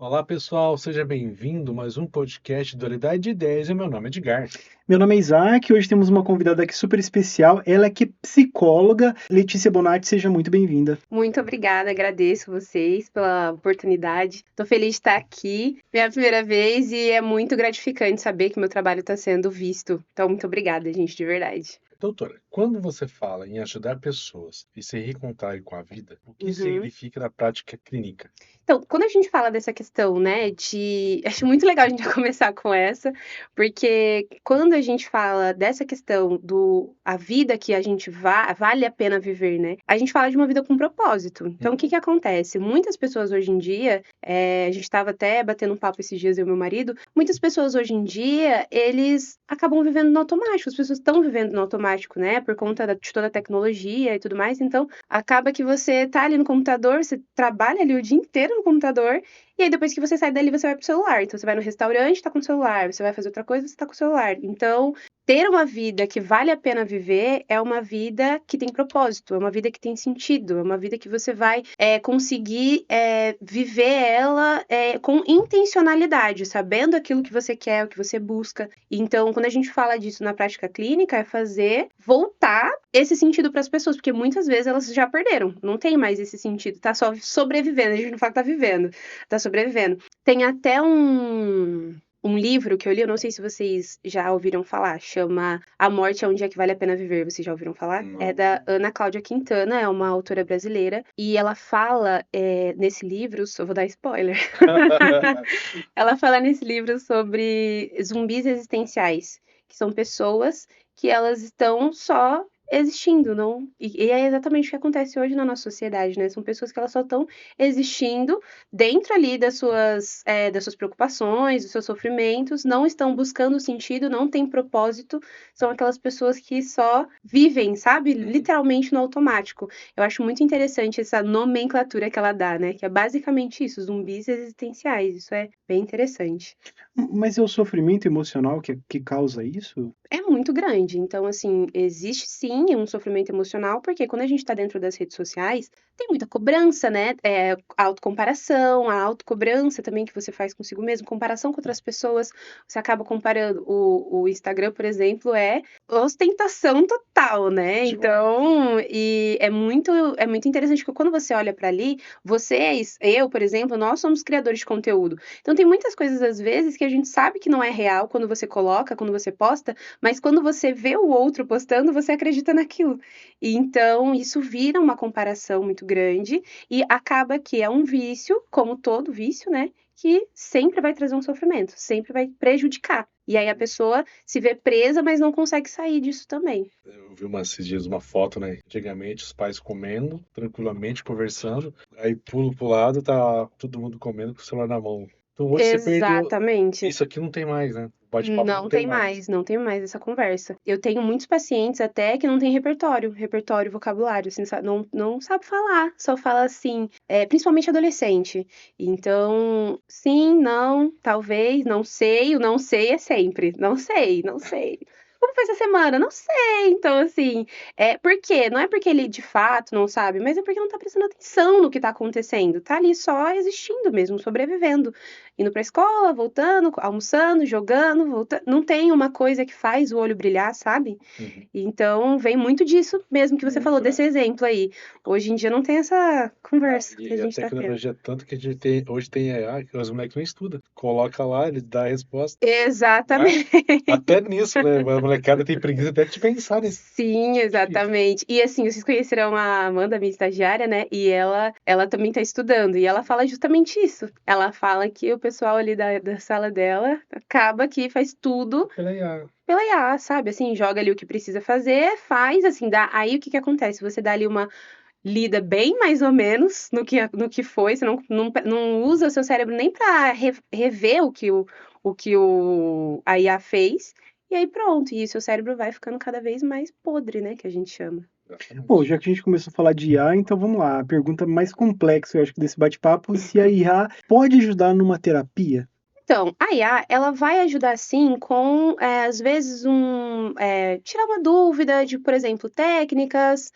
Olá, pessoal, seja bem-vindo a mais um podcast Dualidade de Ideias. E meu nome é Edgar. Meu nome é Isaac, hoje temos uma convidada aqui super especial, ela que é psicóloga, Letícia Bonatti, seja muito bem-vinda. Muito obrigada, agradeço vocês pela oportunidade. Estou feliz de estar aqui, minha primeira vez, e é muito gratificante saber que meu trabalho está sendo visto. Então, muito obrigada, gente, de verdade. Doutora, quando você fala em ajudar pessoas e se reencontrarem com a vida, o que Uhum. significa na prática clínica? Então, quando a gente fala dessa questão, né, acho muito legal a gente já começar com essa, porque quando a gente fala dessa questão a vida que a gente vale a pena viver, né, a gente fala de uma vida com propósito. Então, o que Uhum. que acontece? Muitas pessoas hoje em dia, a gente estava até batendo um papo esses dias, eu e meu marido, muitas pessoas hoje em dia, eles acabam vivendo no automático, as pessoas estão vivendo no automático, né, por conta de toda a tecnologia e tudo mais, então, acaba que você tá ali no computador, você trabalha ali o dia inteiro no computador, e aí depois que você sai dali, você vai pro celular. Então você vai no restaurante, tá com o celular, você vai fazer outra coisa, você tá com o celular. Então, ter uma vida que vale a pena viver é uma vida que tem propósito, é uma vida que tem sentido, é uma vida que você vai conseguir viver ela com intencionalidade, sabendo aquilo que você quer, o que você busca. Então, quando a gente fala disso na prática clínica, é fazer voltar esse sentido para as pessoas, porque muitas vezes elas já perderam, não tem mais esse sentido, tá só sobrevivendo, a gente não fala que tá vivendo, tá sobrevivendo. Tem até um livro que eu li, eu não sei se vocês já ouviram falar, chama A Morte é um Dia que Vale a Pena Viver, vocês já ouviram falar? Não. É da Ana Cláudia Quintana, é uma autora brasileira, e ela fala nesse livro, só vou dar spoiler, ela fala nesse livro sobre zumbis existenciais, que são pessoas que elas estão só existindo, não? E é exatamente o que acontece hoje na nossa sociedade, né? São pessoas que elas só estão existindo dentro ali das suas preocupações, dos seus sofrimentos, não estão buscando sentido, não têm propósito, são aquelas pessoas que só vivem, sabe? Literalmente no automático. Eu acho muito interessante essa nomenclatura que ela dá, né? Que é basicamente isso, zumbis existenciais. Isso é bem interessante. Mas é o sofrimento emocional que causa isso? É muito grande. Então, assim, existe sim um sofrimento emocional, porque quando a gente tá dentro das redes sociais, tem muita cobrança, né? Autocomparação, a autocobrança também que você faz consigo mesmo, comparação com outras pessoas. Você acaba comparando. O Instagram, por exemplo, é ostentação total, né? Então, e é muito interessante porque quando você olha pra ali, vocês, eu, por exemplo, nós somos criadores de conteúdo. Então, tem muitas coisas, às vezes, que a gente sabe que não é real quando você coloca, quando você posta, mas quando você vê o outro postando, você acredita naquilo. E então isso vira uma comparação muito grande e acaba que é um vício, como todo vício, né? Que sempre vai trazer um sofrimento, sempre vai prejudicar. E aí a pessoa se vê presa, mas não consegue sair disso também. Eu vi esses dias uma foto, né? Antigamente, os pais comendo, tranquilamente, conversando, aí pulo pro lado, tá todo mundo comendo com o celular na mão. Então hoje você perdeu. Exatamente. Isso aqui não tem mais, né? O bate-papo não Não tem tem mais. mais, não tem mais essa conversa. Eu tenho muitos pacientes até que não têm repertório, vocabulário, assim, não sabe falar, só fala assim, principalmente adolescente. Então, sim, não, talvez, não sei, o não sei é sempre, não sei, não sei. Como foi essa semana? Não sei. Então, assim, por quê? Não é porque ele de fato não sabe, mas é porque não tá prestando atenção no que tá acontecendo. Tá ali só existindo mesmo, sobrevivendo, indo pra escola, voltando, almoçando, jogando, voltando. Não tem uma coisa que faz o olho brilhar, sabe? Uhum. Então vem muito disso mesmo que você falou, Muito, né? desse exemplo aí. Hoje em dia não tem essa Não, conversa que a e a gente tá tendo. tecnologia é tanto que a gente tem, hoje tem IA, que os moleques não estudam. Coloca lá, ele dá a resposta, não é? Exatamente. Até nisso, né? A molecada tem preguiça até de pensar nisso. Sim, exatamente. E assim, vocês conheceram a Amanda, minha estagiária, né? E ela também tá estudando. E ela fala justamente isso. Ela fala que o pessoal ali da sala dela acaba que faz tudo Pela IA. pela IA, sabe? Assim, joga ali o que precisa fazer, faz, assim, dá. Aí o que que acontece? Você dá ali uma lida bem mais ou menos no que foi, você não usa o seu cérebro nem para rever a IA fez, e aí pronto, e o seu cérebro vai ficando cada vez mais podre, né, que a gente chama. Bom, Exatamente. já que a gente começou a falar de IA, então vamos lá. A pergunta mais complexa, eu acho que desse bate-papo, se a IA pode ajudar numa terapia? Então, a IA, ela vai ajudar, sim, com, às vezes, tirar uma dúvida de, por exemplo, técnicas,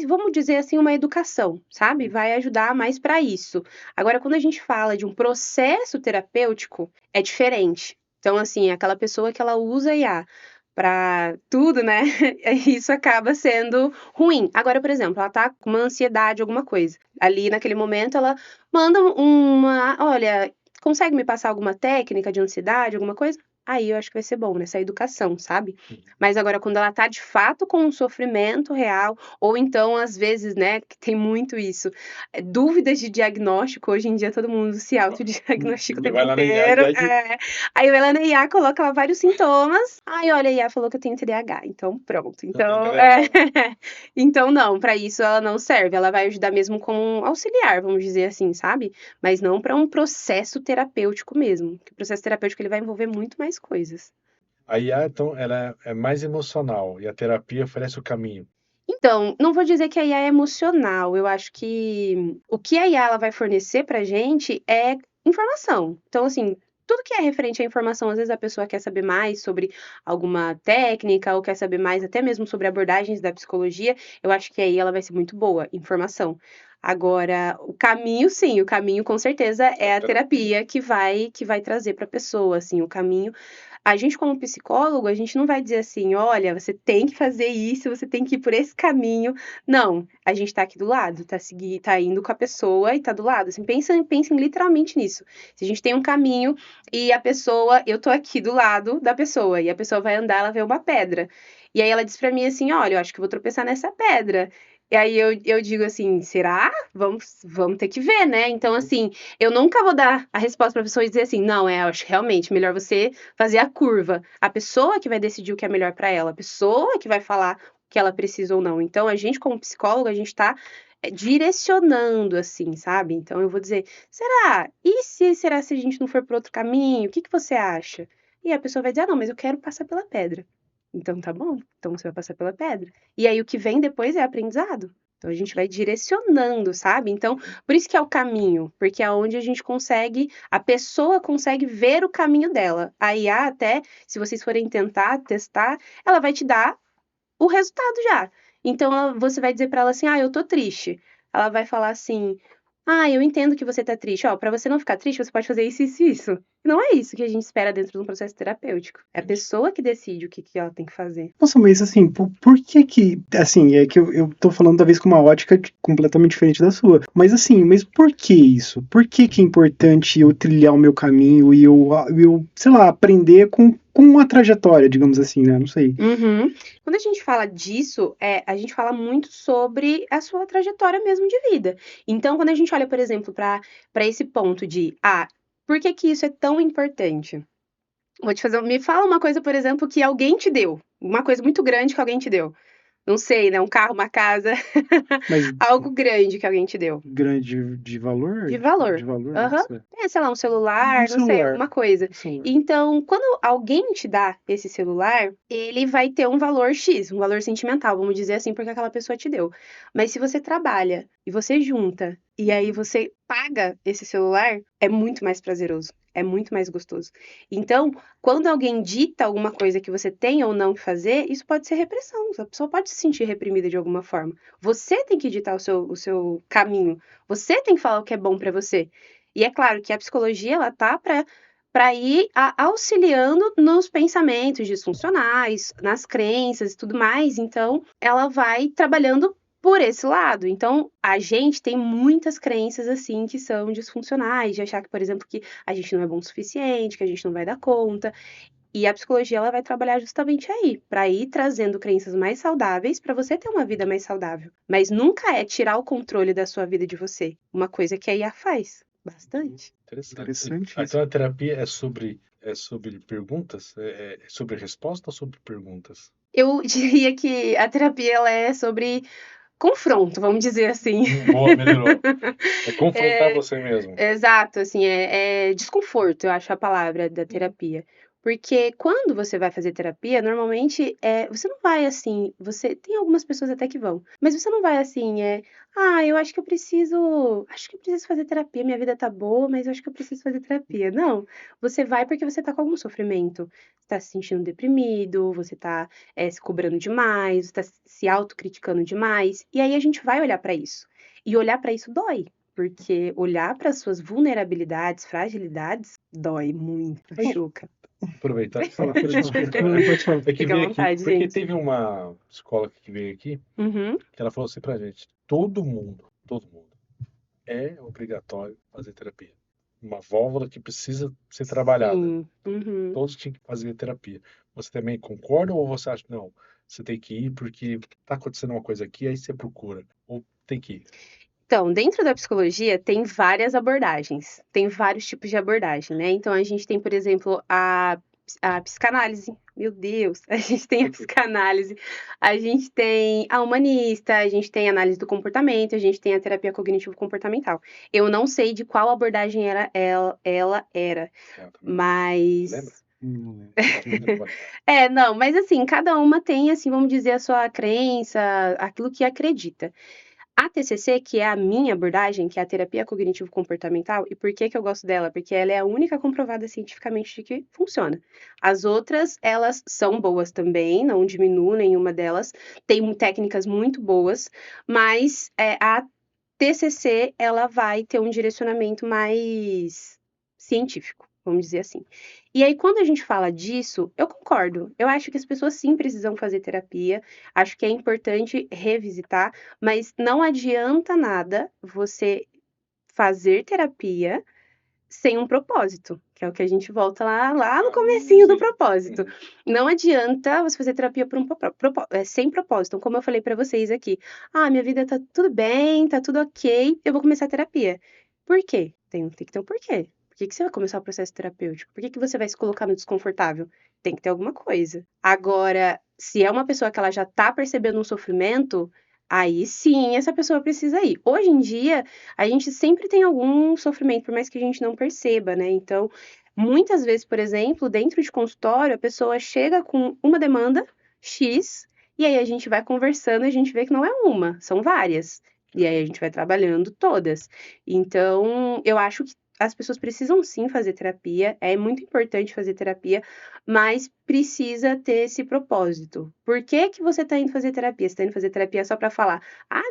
vamos dizer assim, uma educação, sabe? Vai ajudar mais para isso. Agora, quando a gente fala de um processo terapêutico, é diferente. Então, assim, aquela pessoa que ela usa a IA para tudo, né? Isso acaba sendo ruim. Agora, por exemplo, ela tá com uma ansiedade, alguma coisa. Ali, naquele momento, ela manda olha, consegue me passar alguma técnica de ansiedade, alguma coisa? Aí eu acho que vai ser bom, nessa educação, sabe? Mas agora, quando ela tá de fato com um sofrimento real, ou então, às vezes, né, que tem muito isso, dúvidas de diagnóstico, hoje em dia todo mundo se autodiagnostica o tempo Vai lá na IA, inteiro. IA Aí vai lá na IA, coloca lá vários sintomas. Aí, olha, a IA falou que eu tenho TDAH, então pronto. Então, então não, pra isso ela não serve. Ela vai ajudar mesmo como auxiliar, vamos dizer assim, sabe? Mas não para um processo terapêutico mesmo. Porque o processo terapêutico ele vai envolver muito mais coisas. A IA, então, ela é mais emocional e a terapia oferece o caminho. Então, não vou dizer que a IA é emocional. Eu acho que o que a IA ela vai fornecer pra gente é informação. Então, assim, tudo que é referente à informação, às vezes a pessoa quer saber mais sobre alguma técnica ou quer saber mais até mesmo sobre abordagens da psicologia, eu acho que aí ela vai ser muito boa, informação. Agora, o caminho, sim, o caminho com certeza é a terapia que vai trazer para a pessoa, assim, o caminho. A gente, como psicólogo, a gente não vai dizer assim, olha, você tem que fazer isso, você tem que ir por esse caminho. Não, a gente tá aqui do lado, tá indo com a pessoa e tá do lado. Assim, pensem literalmente nisso. Se a gente tem um caminho e a pessoa, eu tô aqui do lado da pessoa, e a pessoa vai andar, ela vê uma pedra. E aí ela diz pra mim assim, olha, eu acho que eu vou tropeçar nessa pedra. E aí eu digo assim, será? Vamos ter que ver, né? Então, assim, eu nunca vou dar a resposta pra pessoa e dizer assim, não, eu acho realmente melhor você fazer a curva. A pessoa que vai decidir o que é melhor para ela, a pessoa que vai falar o que ela precisa ou não. Então, a gente, como psicólogo, a gente tá direcionando, assim, sabe? Então, eu vou dizer, será se a gente não for por outro caminho? O que que você acha? E a pessoa vai dizer, não, mas eu quero passar pela pedra. Então, tá bom. Então, você vai passar pela pedra. E aí, o que vem depois é aprendizado. Então, a gente vai direcionando, sabe? Então, por isso que é o caminho, porque é onde a pessoa consegue ver o caminho dela. A IA até, se vocês forem tentar, testar, ela vai te dar o resultado já. Então, você vai dizer pra ela assim, eu tô triste. Ela vai falar assim, eu entendo que você tá triste. Ó, pra você não ficar triste, você pode fazer isso, isso e isso. Não é isso que a gente espera dentro de um processo terapêutico. É a pessoa que decide o que ela tem que fazer. Nossa, mas assim, por que assim, é que eu tô falando talvez com uma ótica completamente diferente da sua, mas assim, mas por que isso? Por que é importante eu trilhar o meu caminho e eu sei lá, aprender com uma trajetória, digamos assim, né? Não sei. Uhum. Quando a gente fala disso, a gente fala muito sobre a sua trajetória mesmo de vida. Então, quando a gente olha, por exemplo, para esse ponto de, por que que isso é tão importante? Me fala uma coisa, por exemplo, que alguém te deu. Uma coisa muito grande que alguém te deu. Não sei, né? Um carro, uma casa. Mas Algo grande que alguém te deu. grande de valor? De valor. De valor, Aham. nossa. Sei lá, um celular, não sei, alguma coisa. Celular. Então, quando alguém te dá esse celular, ele vai ter um valor X, um valor sentimental, vamos dizer assim, porque aquela pessoa te deu. Mas se você trabalha e você junta, e aí você paga esse celular, é muito mais prazeroso, é muito mais gostoso. Então, quando alguém dita alguma coisa que você tem ou não que fazer, isso pode ser repressão. A pessoa pode se sentir reprimida de alguma forma. Você tem que ditar o seu caminho. Você tem que falar o que é bom pra você. E é claro que a psicologia, ela tá para ir auxiliando nos pensamentos disfuncionais, nas crenças e tudo mais. Então, ela vai trabalhando por esse lado. Então, a gente tem muitas crenças, assim, que são disfuncionais, de achar que, por exemplo, que a gente não é bom o suficiente, que a gente não vai dar conta. E a psicologia, ela vai trabalhar justamente aí, para ir trazendo crenças mais saudáveis, para você ter uma vida mais saudável. Mas nunca é tirar o controle da sua vida de você. Uma coisa que a IA faz. Bastante. Interessante isso. Então a terapia é sobre perguntas? É sobre resposta ou sobre perguntas? Eu diria que a terapia ela é sobre confronto, vamos dizer assim. Boa, melhorou. É confrontar você mesmo. Exato, assim, é desconforto, eu acho a palavra da terapia. Porque quando você vai fazer terapia, normalmente você não vai assim. Você tem algumas pessoas até que vão, mas você não vai assim, eu acho que eu preciso fazer terapia. Minha vida tá boa, mas eu acho que eu preciso fazer terapia. Não, você vai porque você tá com algum sofrimento. Você tá se sentindo deprimido, você tá se cobrando demais, você tá se autocriticando demais. E aí a gente vai olhar pra isso. E olhar pra isso dói. Porque olhar para suas vulnerabilidades, fragilidades, dói muito, machuca. Aproveitar e falar pra gente. Pode falar. É que Fica à veio aqui, vontade, porque gente. teve uma psicóloga que veio aqui, Uhum. que ela falou assim pra gente: todo mundo é obrigatório fazer terapia. Uma válvula que precisa ser trabalhada. Sim. Uhum. Todos tinham que fazer terapia. Você também concorda ou você acha que não? Você tem que ir porque tá acontecendo uma coisa aqui, aí você procura. Ou tem que ir. Então, dentro da psicologia tem várias abordagens, tem vários tipos de abordagem, né? Então a gente tem, por exemplo, a psicanálise. Meu Deus, a gente tem a psicanálise, a gente tem a humanista, a gente tem a análise do comportamento, a gente tem a terapia cognitivo-comportamental. Eu não sei de qual abordagem ela era, mas Lembra? Não não, mas assim, cada uma tem, assim, vamos dizer, a sua crença, aquilo que acredita. A TCC, que é a minha abordagem, que é a terapia cognitivo-comportamental, e por que que eu gosto dela? Porque ela é a única comprovada cientificamente de que funciona. As outras, elas são boas também, não diminuo nenhuma delas, tem técnicas muito boas, mas a TCC, ela vai ter um direcionamento mais científico, vamos dizer assim. E aí, quando a gente fala disso, eu concordo. Eu acho que as pessoas sim precisam fazer terapia. Acho que é importante revisitar, mas não adianta nada você fazer terapia sem um propósito, que é o que a gente volta lá no comecinho do propósito. Não adianta você fazer terapia por sem propósito. Então, como eu falei pra vocês aqui, minha vida tá tudo bem, tá tudo ok, eu vou começar a terapia. Por quê? Tem que ter um porquê. Por que que você vai começar o processo terapêutico? Por que que você vai se colocar no desconfortável? Tem que ter alguma coisa. Agora, se é uma pessoa que ela já tá percebendo um sofrimento, aí sim essa pessoa precisa ir. Hoje em dia, a gente sempre tem algum sofrimento, por mais que a gente não perceba, né? Então, muitas vezes, por exemplo, dentro de consultório, a pessoa chega com uma demanda X, e aí a gente vai conversando e a gente vê que não é uma, são várias. E aí a gente vai trabalhando todas. Então, eu acho que as pessoas precisam sim fazer terapia, é muito importante fazer terapia, mas precisa ter esse propósito. Por que que você está indo fazer terapia? Você está indo fazer terapia só para falar,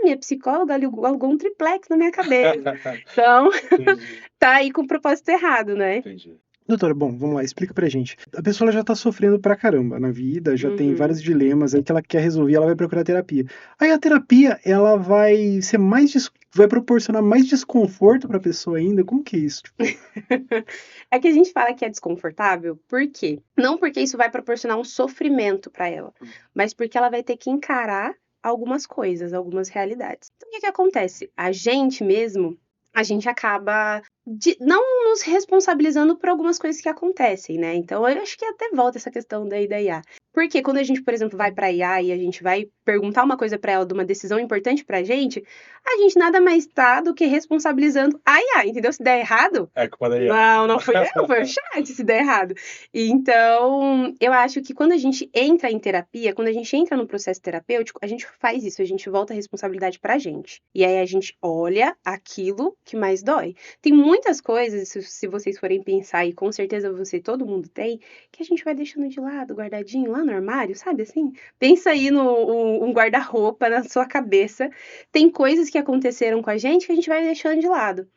minha psicóloga alugou um triplex na minha cabeça. Então, Entendi, tá aí com o propósito errado, né? entendi. Doutora, bom, vamos lá, explica pra gente. A pessoa já tá sofrendo pra caramba na vida, já tem vários dilemas aí que ela quer resolver, ela vai procurar terapia. Aí a terapia, ela vai ser vai proporcionar mais desconforto pra pessoa ainda? Como que é isso? É que a gente fala que é desconfortável, por quê? Não porque isso vai proporcionar um sofrimento para ela, mas porque ela vai ter que encarar algumas coisas, algumas realidades. Então, o que que acontece? A gente mesmo, a gente acaba não nos responsabilizando por algumas coisas que acontecem, né? Então, eu acho que até volta essa questão da IA. Porque quando a gente, por exemplo, vai para IA e a gente vai perguntar uma coisa para ela de uma decisão importante pra gente, a gente nada mais tá do que responsabilizando a IA, entendeu? Se der errado, É culpa da IA. não fui eu, foi o chat se der errado. Então, eu acho que quando a gente entra em terapia, quando a gente entra no processo terapêutico, a gente faz isso, a gente volta a responsabilidade pra gente. E aí a gente olha aquilo que mais dói. Tem muitas coisas, se vocês forem pensar, e com certeza todo mundo tem, que a gente vai deixando de lado, guardadinho lá no armário, sabe assim? Pensa aí um guarda-roupa na sua cabeça. Tem coisas que aconteceram com a gente que a gente vai deixando de lado.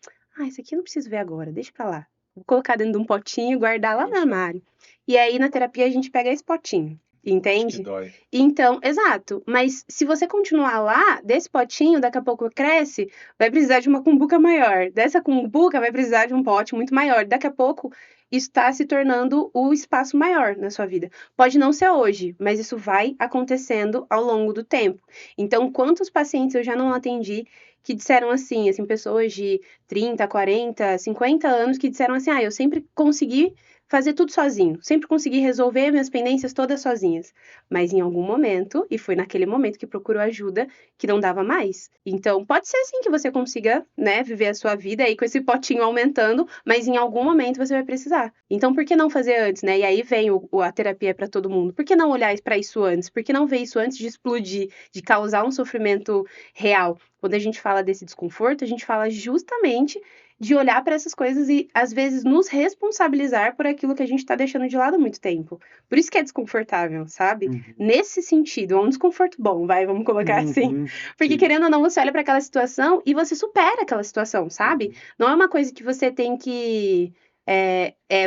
Isso aqui eu não preciso ver agora, deixa pra lá. Vou colocar dentro de um potinho e guardar lá no armário. E aí, na terapia, a gente pega esse potinho, Que entende? dói. Então, exato. Mas se você continuar lá, desse potinho, daqui a pouco cresce, vai precisar de uma cumbuca maior. Dessa cumbuca vai precisar de um pote muito maior. Daqui a pouco, isso está se tornando o espaço maior na sua vida. Pode não ser hoje, mas isso vai acontecendo ao longo do tempo. Então, quantos pacientes eu já não atendi que disseram assim, pessoas de 30, 40, 50 anos que disseram assim, eu sempre consegui fazer tudo sozinho, sempre consegui resolver minhas pendências todas sozinhas. Mas em algum momento, e foi naquele momento que procurou ajuda, que não dava mais. Então, pode ser sim que você consiga, né, viver a sua vida aí com esse potinho aumentando, mas em algum momento você vai precisar. Então, por que não fazer antes, né? E aí vem a terapia para todo mundo. Por que não olhar para isso antes? Por que não ver isso antes de explodir, de causar um sofrimento real? Quando a gente fala desse desconforto, a gente fala justamente de olhar para essas coisas e, às vezes, nos responsabilizar por aquilo que a gente está deixando de lado há muito tempo. Por isso que é desconfortável, sabe? Nesse sentido, é um desconforto bom, vamos colocar assim. Porque, Sim. querendo ou não, você olha para aquela situação e você supera aquela situação, sabe? Não é uma coisa que você tem que...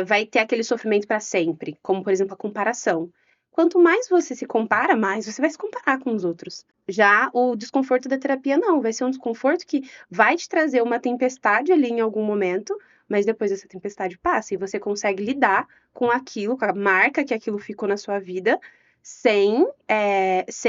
vai ter aquele sofrimento para sempre, como, por exemplo, a comparação. Quanto mais você se compara, mais você vai se comparar com os outros. Já o desconforto da terapia, não. Vai ser um desconforto que vai te trazer uma tempestade ali em algum momento, mas depois essa tempestade passa e você consegue lidar com aquilo, com a marca que aquilo ficou na sua vida, sem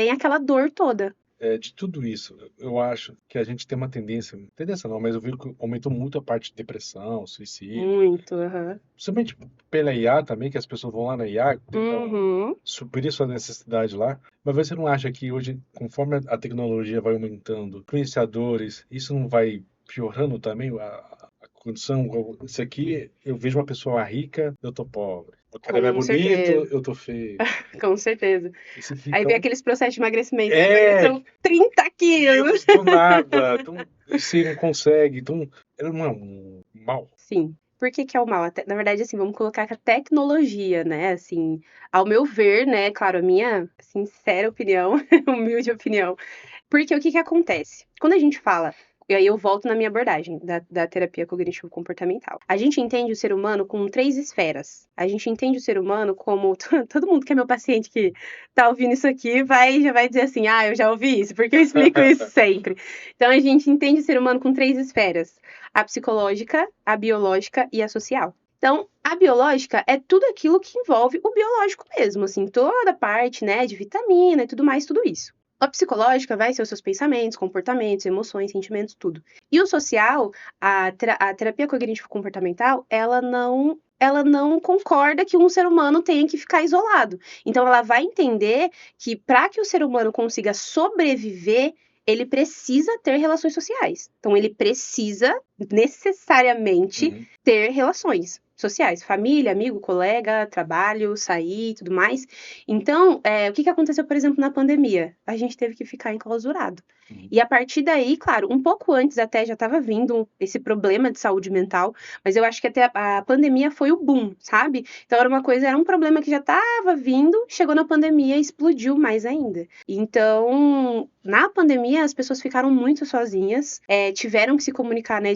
aquela dor toda. De tudo isso, eu acho que a gente tem uma tendência não, mas eu vi que aumentou muito a parte de depressão, suicídio, Muito, aham. principalmente pela IA também, que as pessoas vão lá na IA tentar Uhum. suprir sua necessidade lá, mas você não acha que hoje, conforme a tecnologia vai aumentando, influenciadores, isso não vai piorando também a condição? Isso aqui, eu vejo uma pessoa rica, eu tô pobre. O cara é mais Com bonito, certeza, eu tô feio. com certeza. E você Aí fica vem aqueles processos de emagrecimento, né? É, São 30 quilos. do nada, então, você não consegue, então, é um mal. Sim. Por que que é o mal? Na verdade, assim, vamos colocar que a tecnologia, né, assim, ao meu ver, né, claro, a minha sincera opinião, humilde opinião, porque o que que acontece? Quando a gente fala, e aí eu volto na minha abordagem da terapia cognitivo-comportamental. A gente entende o ser humano com 3 esferas. A gente entende o ser humano como todo mundo que é meu paciente que tá ouvindo isso aqui já vai dizer assim, eu já ouvi isso, porque eu explico isso sempre. Então a gente entende o ser humano com 3 esferas: a psicológica, a biológica e a social. Então, a biológica é tudo aquilo que envolve o biológico mesmo, assim, toda a parte, né, de vitamina e tudo mais, tudo isso. A psicológica vai ser os seus pensamentos, comportamentos, emoções, sentimentos, tudo. E o social, a terapia cognitivo-comportamental, ela não concorda que um ser humano tenha que ficar isolado. Então, ela vai entender que para que o ser humano consiga sobreviver, ele precisa ter relações sociais. Então, ele precisa necessariamente ter relações sociais, família, amigo, colega, trabalho, sair, tudo mais. Então, o que aconteceu, por exemplo, na pandemia? A gente teve que ficar enclausurado. E a partir daí, claro, um pouco antes até já estava vindo esse problema de saúde mental, mas eu acho que até a pandemia foi o boom, sabe? Então era um problema que já estava vindo, chegou na pandemia e explodiu mais ainda. Então, na pandemia, as pessoas ficaram muito sozinhas, tiveram que se comunicar, né,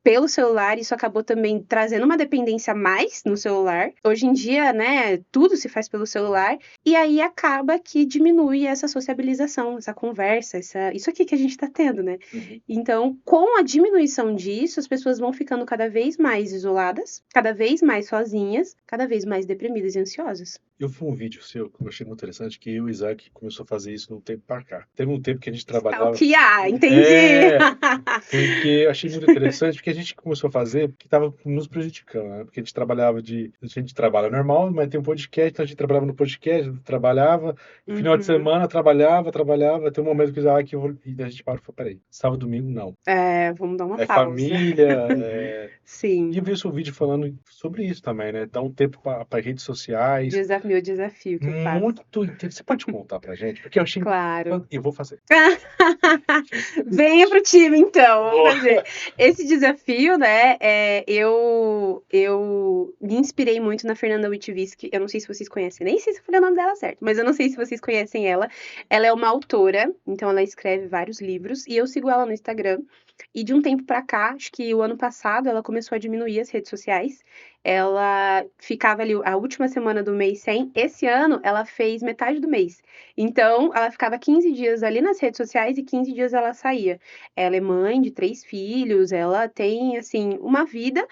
pelo celular, isso acabou também trazendo uma dependência a mais no celular. Hoje em dia, né, tudo se faz pelo celular, e aí acaba que diminui essa sociabilização, essa conversa, isso aqui que a gente tá tendo, né? Então, com a diminuição disso, as pessoas vão ficando cada vez mais isoladas, cada vez mais sozinhas, cada vez mais deprimidas e ansiosas. Eu vi um vídeo seu que eu achei muito interessante, que eu e o Isaac começou a fazer isso no tempo pra cá. Teve um tempo que a gente trabalhava... Stalkear, entendi! Porque eu achei muito interessante, porque a gente começou a fazer que estava nos prejudicando, né? Porque a gente trabalha normal, mas tem um podcast, então a gente trabalhava no podcast, trabalhava, final de semana trabalhava, tem um momento que o Isaac e a gente parou e falou, peraí, sábado, domingo, não. Vamos dar uma pausa. Família, Sim. E eu vi o seu vídeo falando sobre isso também, né? Dar um tempo para redes sociais. Meu desafio que eu faço. Muito interessante. Você pode contar pra gente? Porque eu achei... Claro. Eu vou fazer. Venha pro time, então. Vamos fazer. Esse desafio, né, eu me inspirei muito na Fernanda Witwicky. Eu não sei se vocês conhecem, nem sei se eu falei o nome dela certo, mas eu não sei se vocês conhecem ela. Ela é uma autora, então ela escreve vários livros, e eu sigo ela no Instagram. E de um tempo pra cá, acho que o ano passado, ela começou a diminuir as redes sociais. Ela ficava ali a última semana do mês sem. Esse ano, ela fez metade do mês. Então, ela ficava 15 dias ali nas redes sociais e 15 dias ela saía. Ela é mãe de 3 filhos, ela tem, assim, uma vida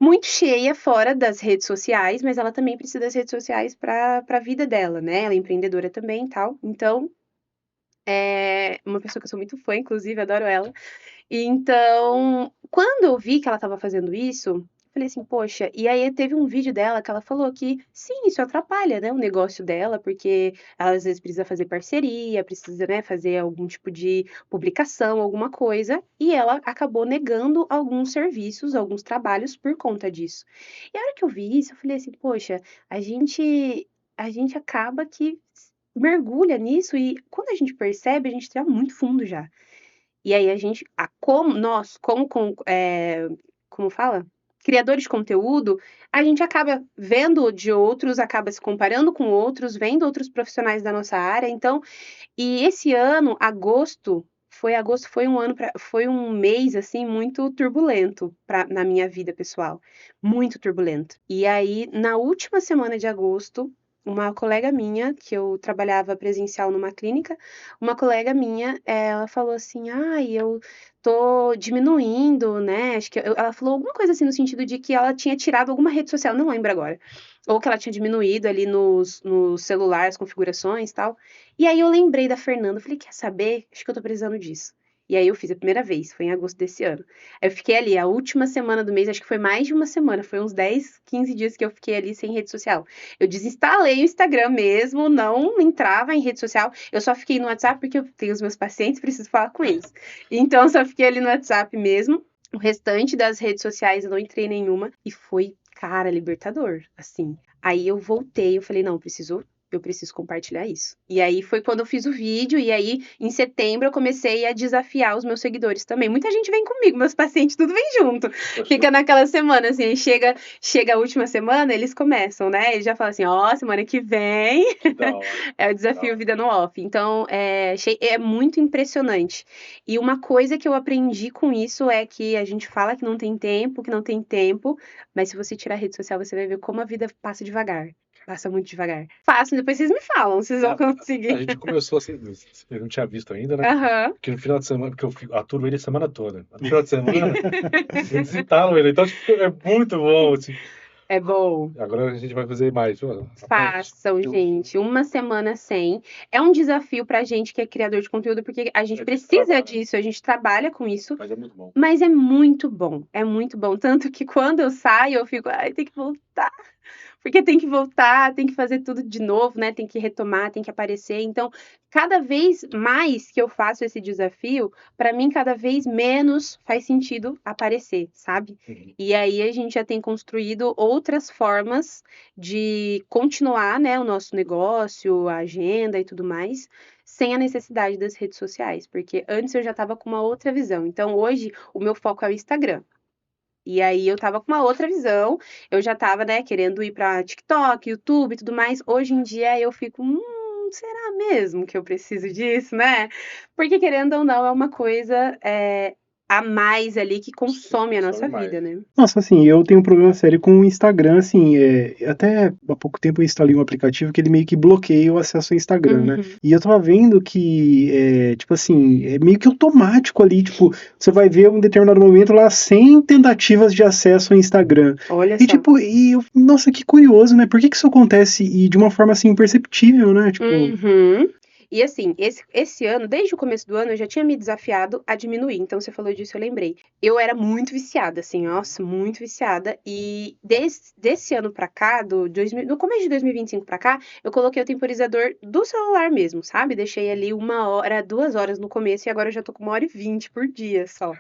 muito cheia fora das redes sociais, mas ela também precisa das redes sociais para a vida dela, né? Ela é empreendedora também e tal. Então, é uma pessoa que eu sou muito fã, inclusive, adoro ela. Então, quando eu vi que ela estava fazendo isso, falei assim, poxa, e aí teve um vídeo dela que ela falou que sim, isso atrapalha, né, o negócio dela, porque ela às vezes precisa fazer parceria, precisa, né, fazer algum tipo de publicação, alguma coisa, e ela acabou negando alguns serviços, alguns trabalhos por conta disso. E a hora que eu vi isso, eu falei assim, poxa, a gente a gente acaba que mergulha nisso e quando a gente percebe, a gente está muito fundo já. E aí a gente, como nós, como fala? Criadores de conteúdo, a gente acaba vendo de outros, acaba se comparando com outros, vendo outros profissionais da nossa área. Então, e esse ano, agosto foi um ano foi um mês assim muito turbulento na minha vida pessoal, muito turbulento. E aí, na última semana de agosto, uma colega minha, que eu trabalhava presencial numa clínica, uma colega minha, ela falou assim: "Ai, eu tô diminuindo, né?" Acho que ela falou alguma coisa assim no sentido de que ela tinha tirado alguma rede social, não lembro agora. Ou que ela tinha diminuído ali no celular as configurações, e tal. E aí eu lembrei da Fernanda, eu falei: "Quer saber? Acho que eu tô precisando disso". E aí eu fiz a primeira vez, foi em agosto desse ano. Aí eu fiquei ali a última semana do mês, acho que foi mais de uma semana, foi uns 10, 15 dias que eu fiquei ali sem rede social. Eu desinstalei o Instagram mesmo, não entrava em rede social. Eu só fiquei no WhatsApp porque eu tenho os meus pacientes, preciso falar com eles. Então eu só fiquei ali no WhatsApp mesmo. O restante das redes sociais eu não entrei em nenhuma e foi, cara, libertador, assim. Aí eu voltei, eu falei, não, eu preciso compartilhar isso. E aí foi quando eu fiz o vídeo, e aí em setembro eu comecei a desafiar os meus seguidores também. Muita gente vem comigo, meus pacientes tudo vem junto. Fica naquela semana, assim, aí chega a última semana, eles começam, né? Eles já falam assim, ó, semana que vem Que da hora. é o desafio Vida no Off. Então, é muito impressionante. E uma coisa que eu aprendi com isso é que a gente fala que não tem tempo, mas se você tirar a rede social, você vai ver como a vida passa devagar. Passa muito devagar. Façam, depois vocês me falam, vocês vão A conseguir. gente começou assim, eu não tinha visto ainda, né? Aham. Porque no final de semana, porque aturo ele a semana toda. No final de semana, eu desinstalo ele. Então, tipo, é muito bom, assim. É bom. Agora a gente vai fazer mais. Façam, gente. Uma semana sem. É um desafio pra gente que é criador de conteúdo, porque a gente precisa trabalha, disso, a gente trabalha com isso. mas é muito bom. Mas é muito bom, é muito bom. Tanto que quando eu saio, eu fico, ai, tem que voltar. Porque tem que voltar, tem que fazer tudo de novo, né? Tem que retomar, tem que aparecer. Então, cada vez mais que eu faço esse desafio, para mim, cada vez menos faz sentido aparecer, sabe? Uhum. E aí a gente já tem construído outras formas de continuar, né, o nosso negócio, a agenda e tudo mais, sem a necessidade das redes sociais, porque antes eu já estava com uma outra visão. Então, hoje, o meu foco é o Instagram. E aí eu estava com uma outra visão, eu já estava, né, querendo ir para TikTok, YouTube e tudo mais. Hoje em dia eu fico, será mesmo que eu preciso disso, né? Porque querendo ou não, é uma coisa a mais ali que consome a nossa Consome vida, mais. né? Nossa, assim, eu tenho um problema sério com o Instagram, assim, até há pouco tempo eu instalei um aplicativo que ele meio que bloqueia o acesso ao Instagram, né? Uhum. E eu tava vendo que, tipo assim, é meio que automático ali, tipo, você vai ver um determinado momento lá 100 tentativas de acesso ao Instagram. Olha E só. tipo, nossa, que curioso, né? Por que que isso acontece e de uma forma assim imperceptível, né? Tipo, Uhum. E assim, esse ano, desde o começo do ano, eu já tinha me desafiado a diminuir. Então, você falou disso, eu lembrei. Eu era muito viciada, assim, nossa, muito viciada. E desse ano pra cá, no começo de 2025 pra cá, eu coloquei o temporizador do celular mesmo, sabe? Deixei ali 1 hora, 2 horas no começo e agora eu já tô com 1h20 por dia só.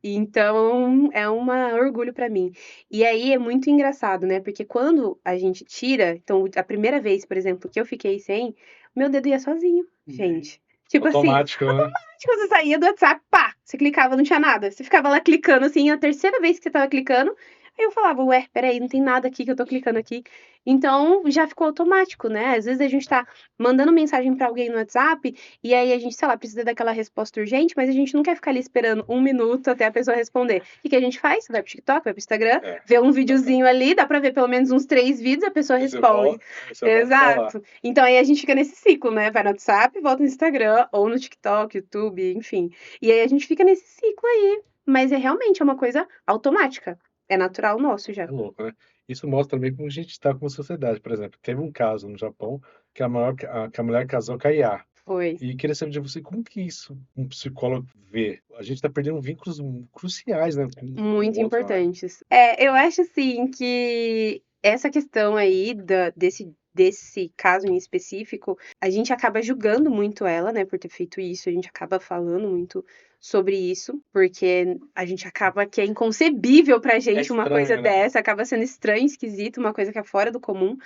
Então, é um orgulho pra mim. E aí é muito engraçado, né? Porque quando a gente tira, então a primeira vez, por exemplo, que eu fiquei sem, meu dedo ia sozinho, gente. Tipo assim, Automático, né? tipo, você saía do WhatsApp, pá, você clicava, não tinha nada. Você ficava lá clicando assim, a terceira vez que você tava clicando, aí eu falava, ué, peraí, não tem nada aqui que eu tô clicando aqui. Então, já ficou automático, né? Às vezes a gente tá mandando mensagem pra alguém no WhatsApp e aí a gente, sei lá, precisa daquela resposta urgente, mas a gente não quer ficar ali esperando 1 minuto até a pessoa responder. O que a gente faz? Vai pro TikTok, vai pro Instagram, vê um videozinho ali, dá pra ver pelo menos uns 3 vídeos, a pessoa responde. Exato. Então aí a gente fica nesse ciclo, né? Vai no WhatsApp, volta no Instagram, ou no TikTok, YouTube, enfim. E aí a gente fica nesse ciclo aí. Mas realmente uma coisa automática. É natural nosso já. É louco, né? Isso mostra também como a gente está como sociedade. Por exemplo, teve um caso no Japão que a mulher casou com a IA. Foi. E queria saber de você, como que isso um psicólogo vê? A gente tá perdendo vínculos cruciais, né, com o Muito outro, né? importantes. Eu acho assim que essa questão aí desse caso em específico, a gente acaba julgando muito ela, né, por ter feito isso, a gente acaba falando muito sobre isso, porque a gente acaba que é inconcebível pra gente uma coisa estranho, né? dessa, acaba sendo estranho, esquisito, uma coisa que é fora do comum.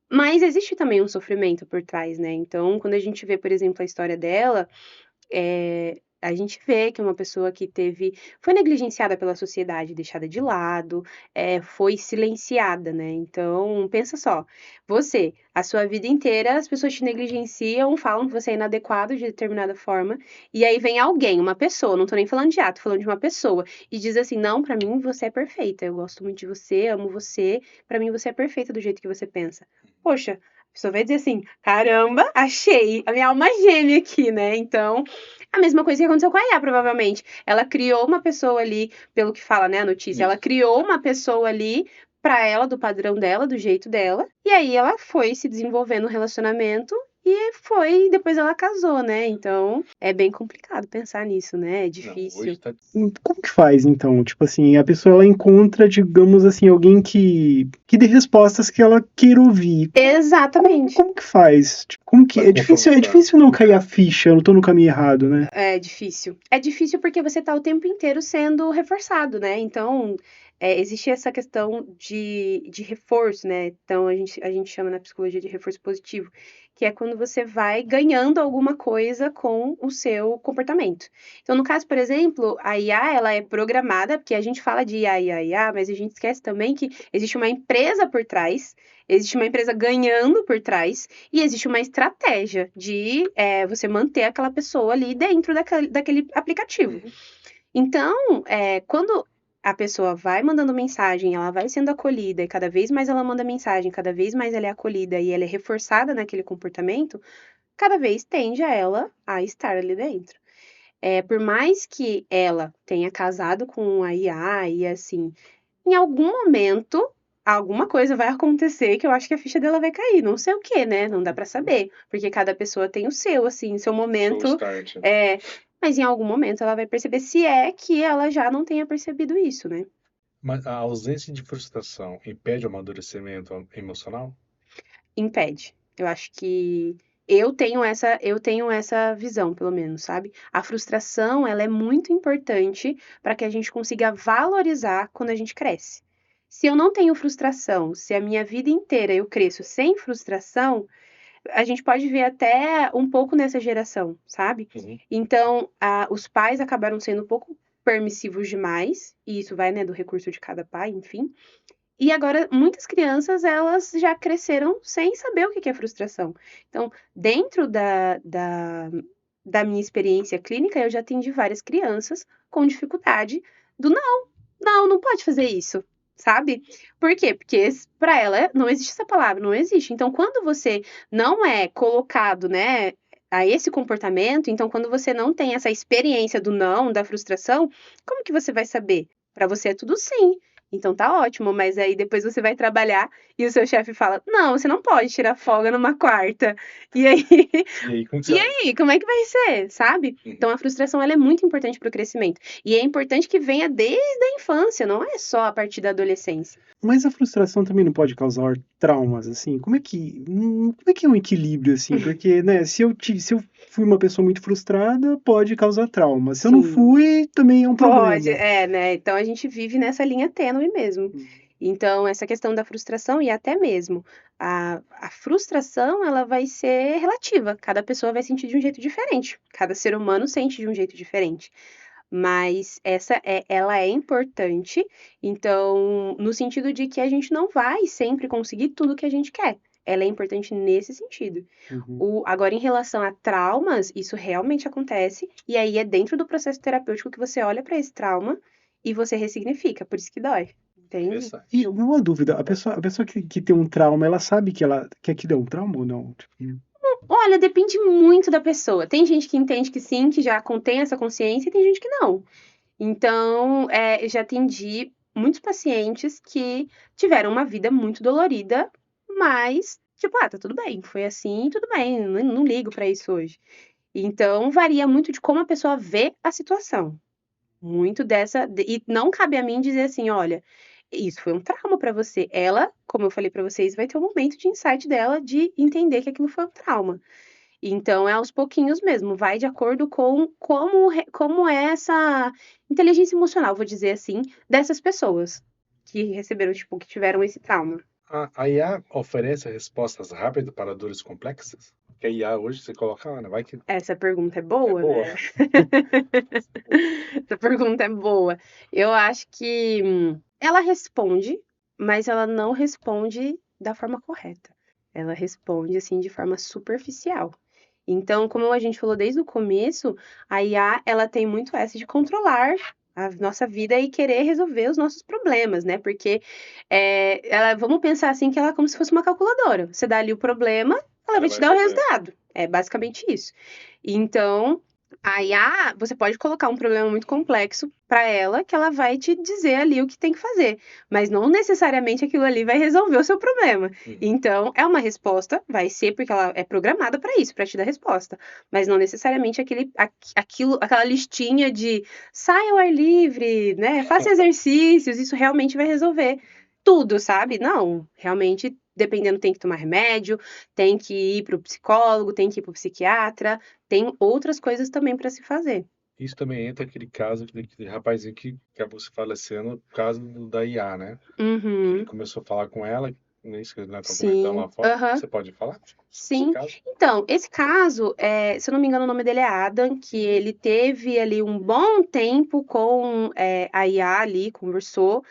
Mas existe também um sofrimento por trás, né? Então, quando a gente vê, por exemplo, a história dela, a gente vê que é uma pessoa que foi negligenciada pela sociedade, deixada de lado, foi silenciada, né? Então, pensa só, a sua vida inteira, as pessoas te negligenciam, falam que você é inadequado de determinada forma, e aí vem alguém, uma pessoa, não tô nem falando de ato, tô falando de uma pessoa, e diz assim, não, pra mim você é perfeita, eu gosto muito de você, amo você, pra mim você é perfeita do jeito que você pensa. Poxa, a pessoa vai dizer assim, caramba, achei a minha alma gêmea aqui, né? Então, a mesma coisa que aconteceu com a Yá, provavelmente. Ela criou uma pessoa ali, pelo que fala, né, a notícia, ela Isso. criou uma pessoa ali pra ela, do padrão dela, do jeito dela. E aí ela foi se desenvolvendo no relacionamento depois ela casou, né? Então, é bem complicado pensar nisso, né? É Não, hoje difícil. tá. Como que faz, então? Tipo assim, a pessoa ela encontra, digamos assim, alguém que dê respostas que ela queira ouvir. Exatamente. Como que faz? Tipo, como que Vai é confrontar. difícil não cair a ficha, eu tô no caminho errado, né? É difícil. É difícil porque você tá o tempo inteiro sendo reforçado, né? Então, existe essa questão de reforço, né? Então, a gente chama na psicologia de reforço positivo, que é quando você vai ganhando alguma coisa com o seu comportamento. Então, no caso, por exemplo, a IA, ela é programada, porque a gente fala de IA, mas a gente esquece também que existe uma empresa por trás, existe uma empresa ganhando por trás, e existe uma estratégia de você manter aquela pessoa ali dentro daquele aplicativo. Uhum. Então, quando a pessoa vai mandando mensagem, ela vai sendo acolhida, e cada vez mais ela manda mensagem, cada vez mais ela é acolhida e ela é reforçada naquele comportamento, cada vez tende a ela a estar ali dentro. Por mais que ela tenha casado com a IA e assim, em algum momento, alguma coisa vai acontecer que eu acho que a ficha dela vai cair. Não sei o que, né? Não dá pra saber. Porque cada pessoa tem o seu, assim, seu Show momento. start. Mas em algum momento ela vai perceber se é que ela já não tenha percebido isso, né? Mas a ausência de frustração impede o amadurecimento emocional? Impede. Eu acho que eu tenho essa visão, pelo menos, sabe? A frustração, ela é muito importante para que a gente consiga valorizar quando a gente cresce. Se eu não tenho frustração, se a minha vida inteira eu cresço sem frustração, a gente pode ver até um pouco nessa geração, sabe? Uhum. Então, os pais acabaram sendo um pouco permissivos demais, e isso vai, né, do recurso de cada pai, enfim. E agora, muitas crianças, elas já cresceram sem saber o que é frustração. Então, dentro da minha experiência clínica, eu já atendi várias crianças com dificuldade do não pode fazer isso, sabe? Por quê? Porque para ela não existe essa palavra, não existe. Então, quando você não é colocado, né, a esse comportamento, então quando você não tem essa experiência do não, da frustração, como que você vai saber? Para você é tudo sim. Então tá ótimo, mas aí depois você vai trabalhar e o seu chefe fala: "Não, você não pode tirar folga numa quarta". E aí E aí, como que e você. aí, como é que vai ser, sabe? Uhum. Então a frustração ela é muito importante para o crescimento. E é importante que venha desde a infância, não é só a partir da adolescência. Mas a frustração também não pode causar traumas, assim? Como é que é um equilíbrio, assim? Porque, né, se eu fui uma pessoa muito frustrada, pode causar trauma. Se eu não Sim, fui, também é um pode, problema. né? Então a gente vive nessa linha tênue mesmo. Então, essa questão da frustração e até mesmo a frustração, ela vai ser relativa. Cada pessoa vai sentir de um jeito diferente. Cada ser humano sente de um jeito diferente. Mas ela é importante, então, no sentido de que a gente não vai sempre conseguir tudo que a gente quer. Ela é importante nesse sentido. Uhum. Agora, em relação a traumas, isso realmente acontece, e aí é dentro do processo terapêutico que você olha para esse trauma e você ressignifica, por isso que dói, entende? Interessante. E uma dúvida, a pessoa que tem um trauma, ela sabe que aquilo é um trauma ou não? Tipo, Olha, depende muito da pessoa. Tem gente que entende que sim, que já contém essa consciência, e tem gente que não. Então, eu já atendi muitos pacientes que tiveram uma vida muito dolorida, mas tipo, tá tudo bem, foi assim, tudo bem, não ligo pra isso hoje. Então, varia muito de como a pessoa vê a situação. Muito dessa. E não cabe a mim dizer assim: olha, isso foi um trauma pra você. Ela, como eu falei pra vocês, vai ter um momento de insight dela de entender que aquilo foi um trauma. Então, é aos pouquinhos mesmo, vai de acordo com como é essa inteligência emocional, vou dizer assim, dessas pessoas que receberam, tipo, que tiveram esse trauma. A IA oferece respostas rápidas para dores complexas? Porque a IA hoje você coloca, né? Vai que Essa pergunta é é boa, boa. né? Essa pergunta é boa. Eu acho que ela responde, mas ela não responde da forma correta. Ela responde, assim, de forma superficial. Então, como a gente falou desde o começo, a IA, ela tem muito essa de controlar a nossa vida e querer resolver os nossos problemas, né? Porque vamos pensar assim que ela é como se fosse uma calculadora. Você dá ali o problema, ela vai te dar o resultado. É basicamente isso. Então, a IA, você pode colocar um problema muito complexo para ela, que ela vai te dizer ali o que tem que fazer, mas não necessariamente aquilo ali vai resolver o seu problema. Então, é uma resposta, vai ser porque ela é programada para isso, para te dar resposta, mas não necessariamente aquela listinha de saia ao ar livre, né? Faça exercícios, isso realmente vai resolver tudo, sabe? Não, realmente, dependendo, tem que tomar remédio, tem que ir para o psicólogo, tem que ir para o psiquiatra, tem outras coisas também para se fazer. Isso também entra aquele caso daquele rapazinho que acabou se falecendo por causa da IA, né? Ele começou a falar com ela, né, isso que nós estamos comentando lá Sim, fora. Você pode falar sobre esse sim. caso? Então, esse caso, se eu não me engano, o nome dele é Adam, que ele teve ali um bom tempo com a IA ali, conversou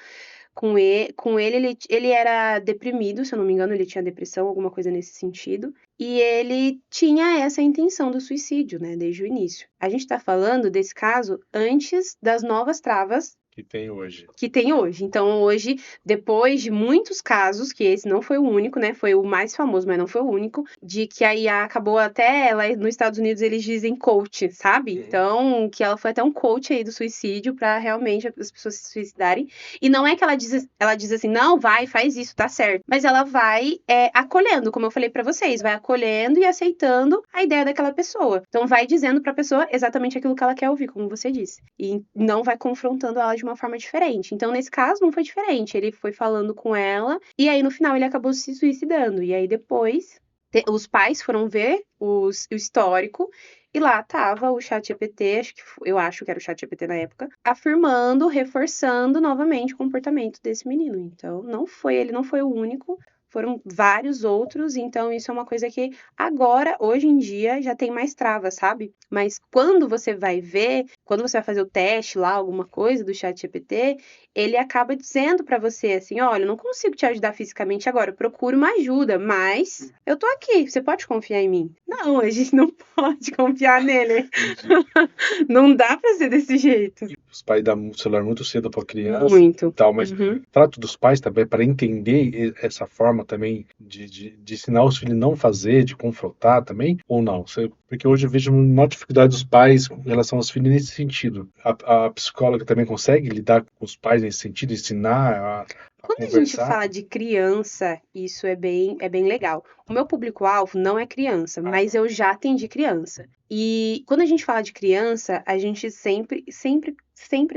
com ele, ele era deprimido, se eu não me engano, ele tinha depressão, alguma coisa nesse sentido. E ele tinha essa intenção do suicídio, né, desde o início. A gente tá falando desse caso antes das novas travas Que tem hoje. que tem hoje. Então, hoje, depois de muitos casos, que esse não foi o único, né? Foi o mais famoso, mas não foi o único, de que a IA acabou até, lá nos Estados Unidos eles dizem coach, sabe? Então, que ela foi até um coach aí do suicídio para realmente as pessoas se suicidarem. E não é que ela diz assim, não, vai, faz isso, tá certo. Mas ela vai acolhendo, como eu falei para vocês, vai acolhendo e aceitando a ideia daquela pessoa. Então, vai dizendo pra pessoa exatamente aquilo que ela quer ouvir, como você disse. E não vai confrontando ela de uma forma diferente. Então, nesse caso, não foi diferente. Ele foi falando com ela e aí, no final, ele acabou se suicidando. E aí, depois, os pais foram ver o histórico e lá tava o ChatGPT, eu acho que era o ChatGPT na época, afirmando, reforçando novamente o comportamento desse menino. Então, ele não foi o único. Foram vários outros, então isso é uma coisa que agora, hoje em dia, já tem mais travas, sabe? Mas quando você vai ver, quando você vai fazer o teste lá, alguma coisa do ChatGPT, ele acaba dizendo pra você assim, olha, eu não consigo te ajudar fisicamente agora, eu procuro uma ajuda, mas eu tô aqui, você pode confiar em mim? Não, a gente não pode confiar nele. Não dá pra ser desse jeito. Os pais dão o celular muito cedo para criança Muito. e tal, mas trato dos pais também para entender essa forma também de ensinar os filhos a não fazer, de confrontar também, ou não? Porque hoje eu vejo uma dificuldade dos pais com relação aos filhos nesse sentido. A psicóloga também consegue lidar com os pais nesse sentido, ensinar a Quando a gente conversar? fala de criança, isso é bem legal. O meu público-alvo não é criança, mas eu já atendi criança. E quando a gente fala de criança, a gente sempre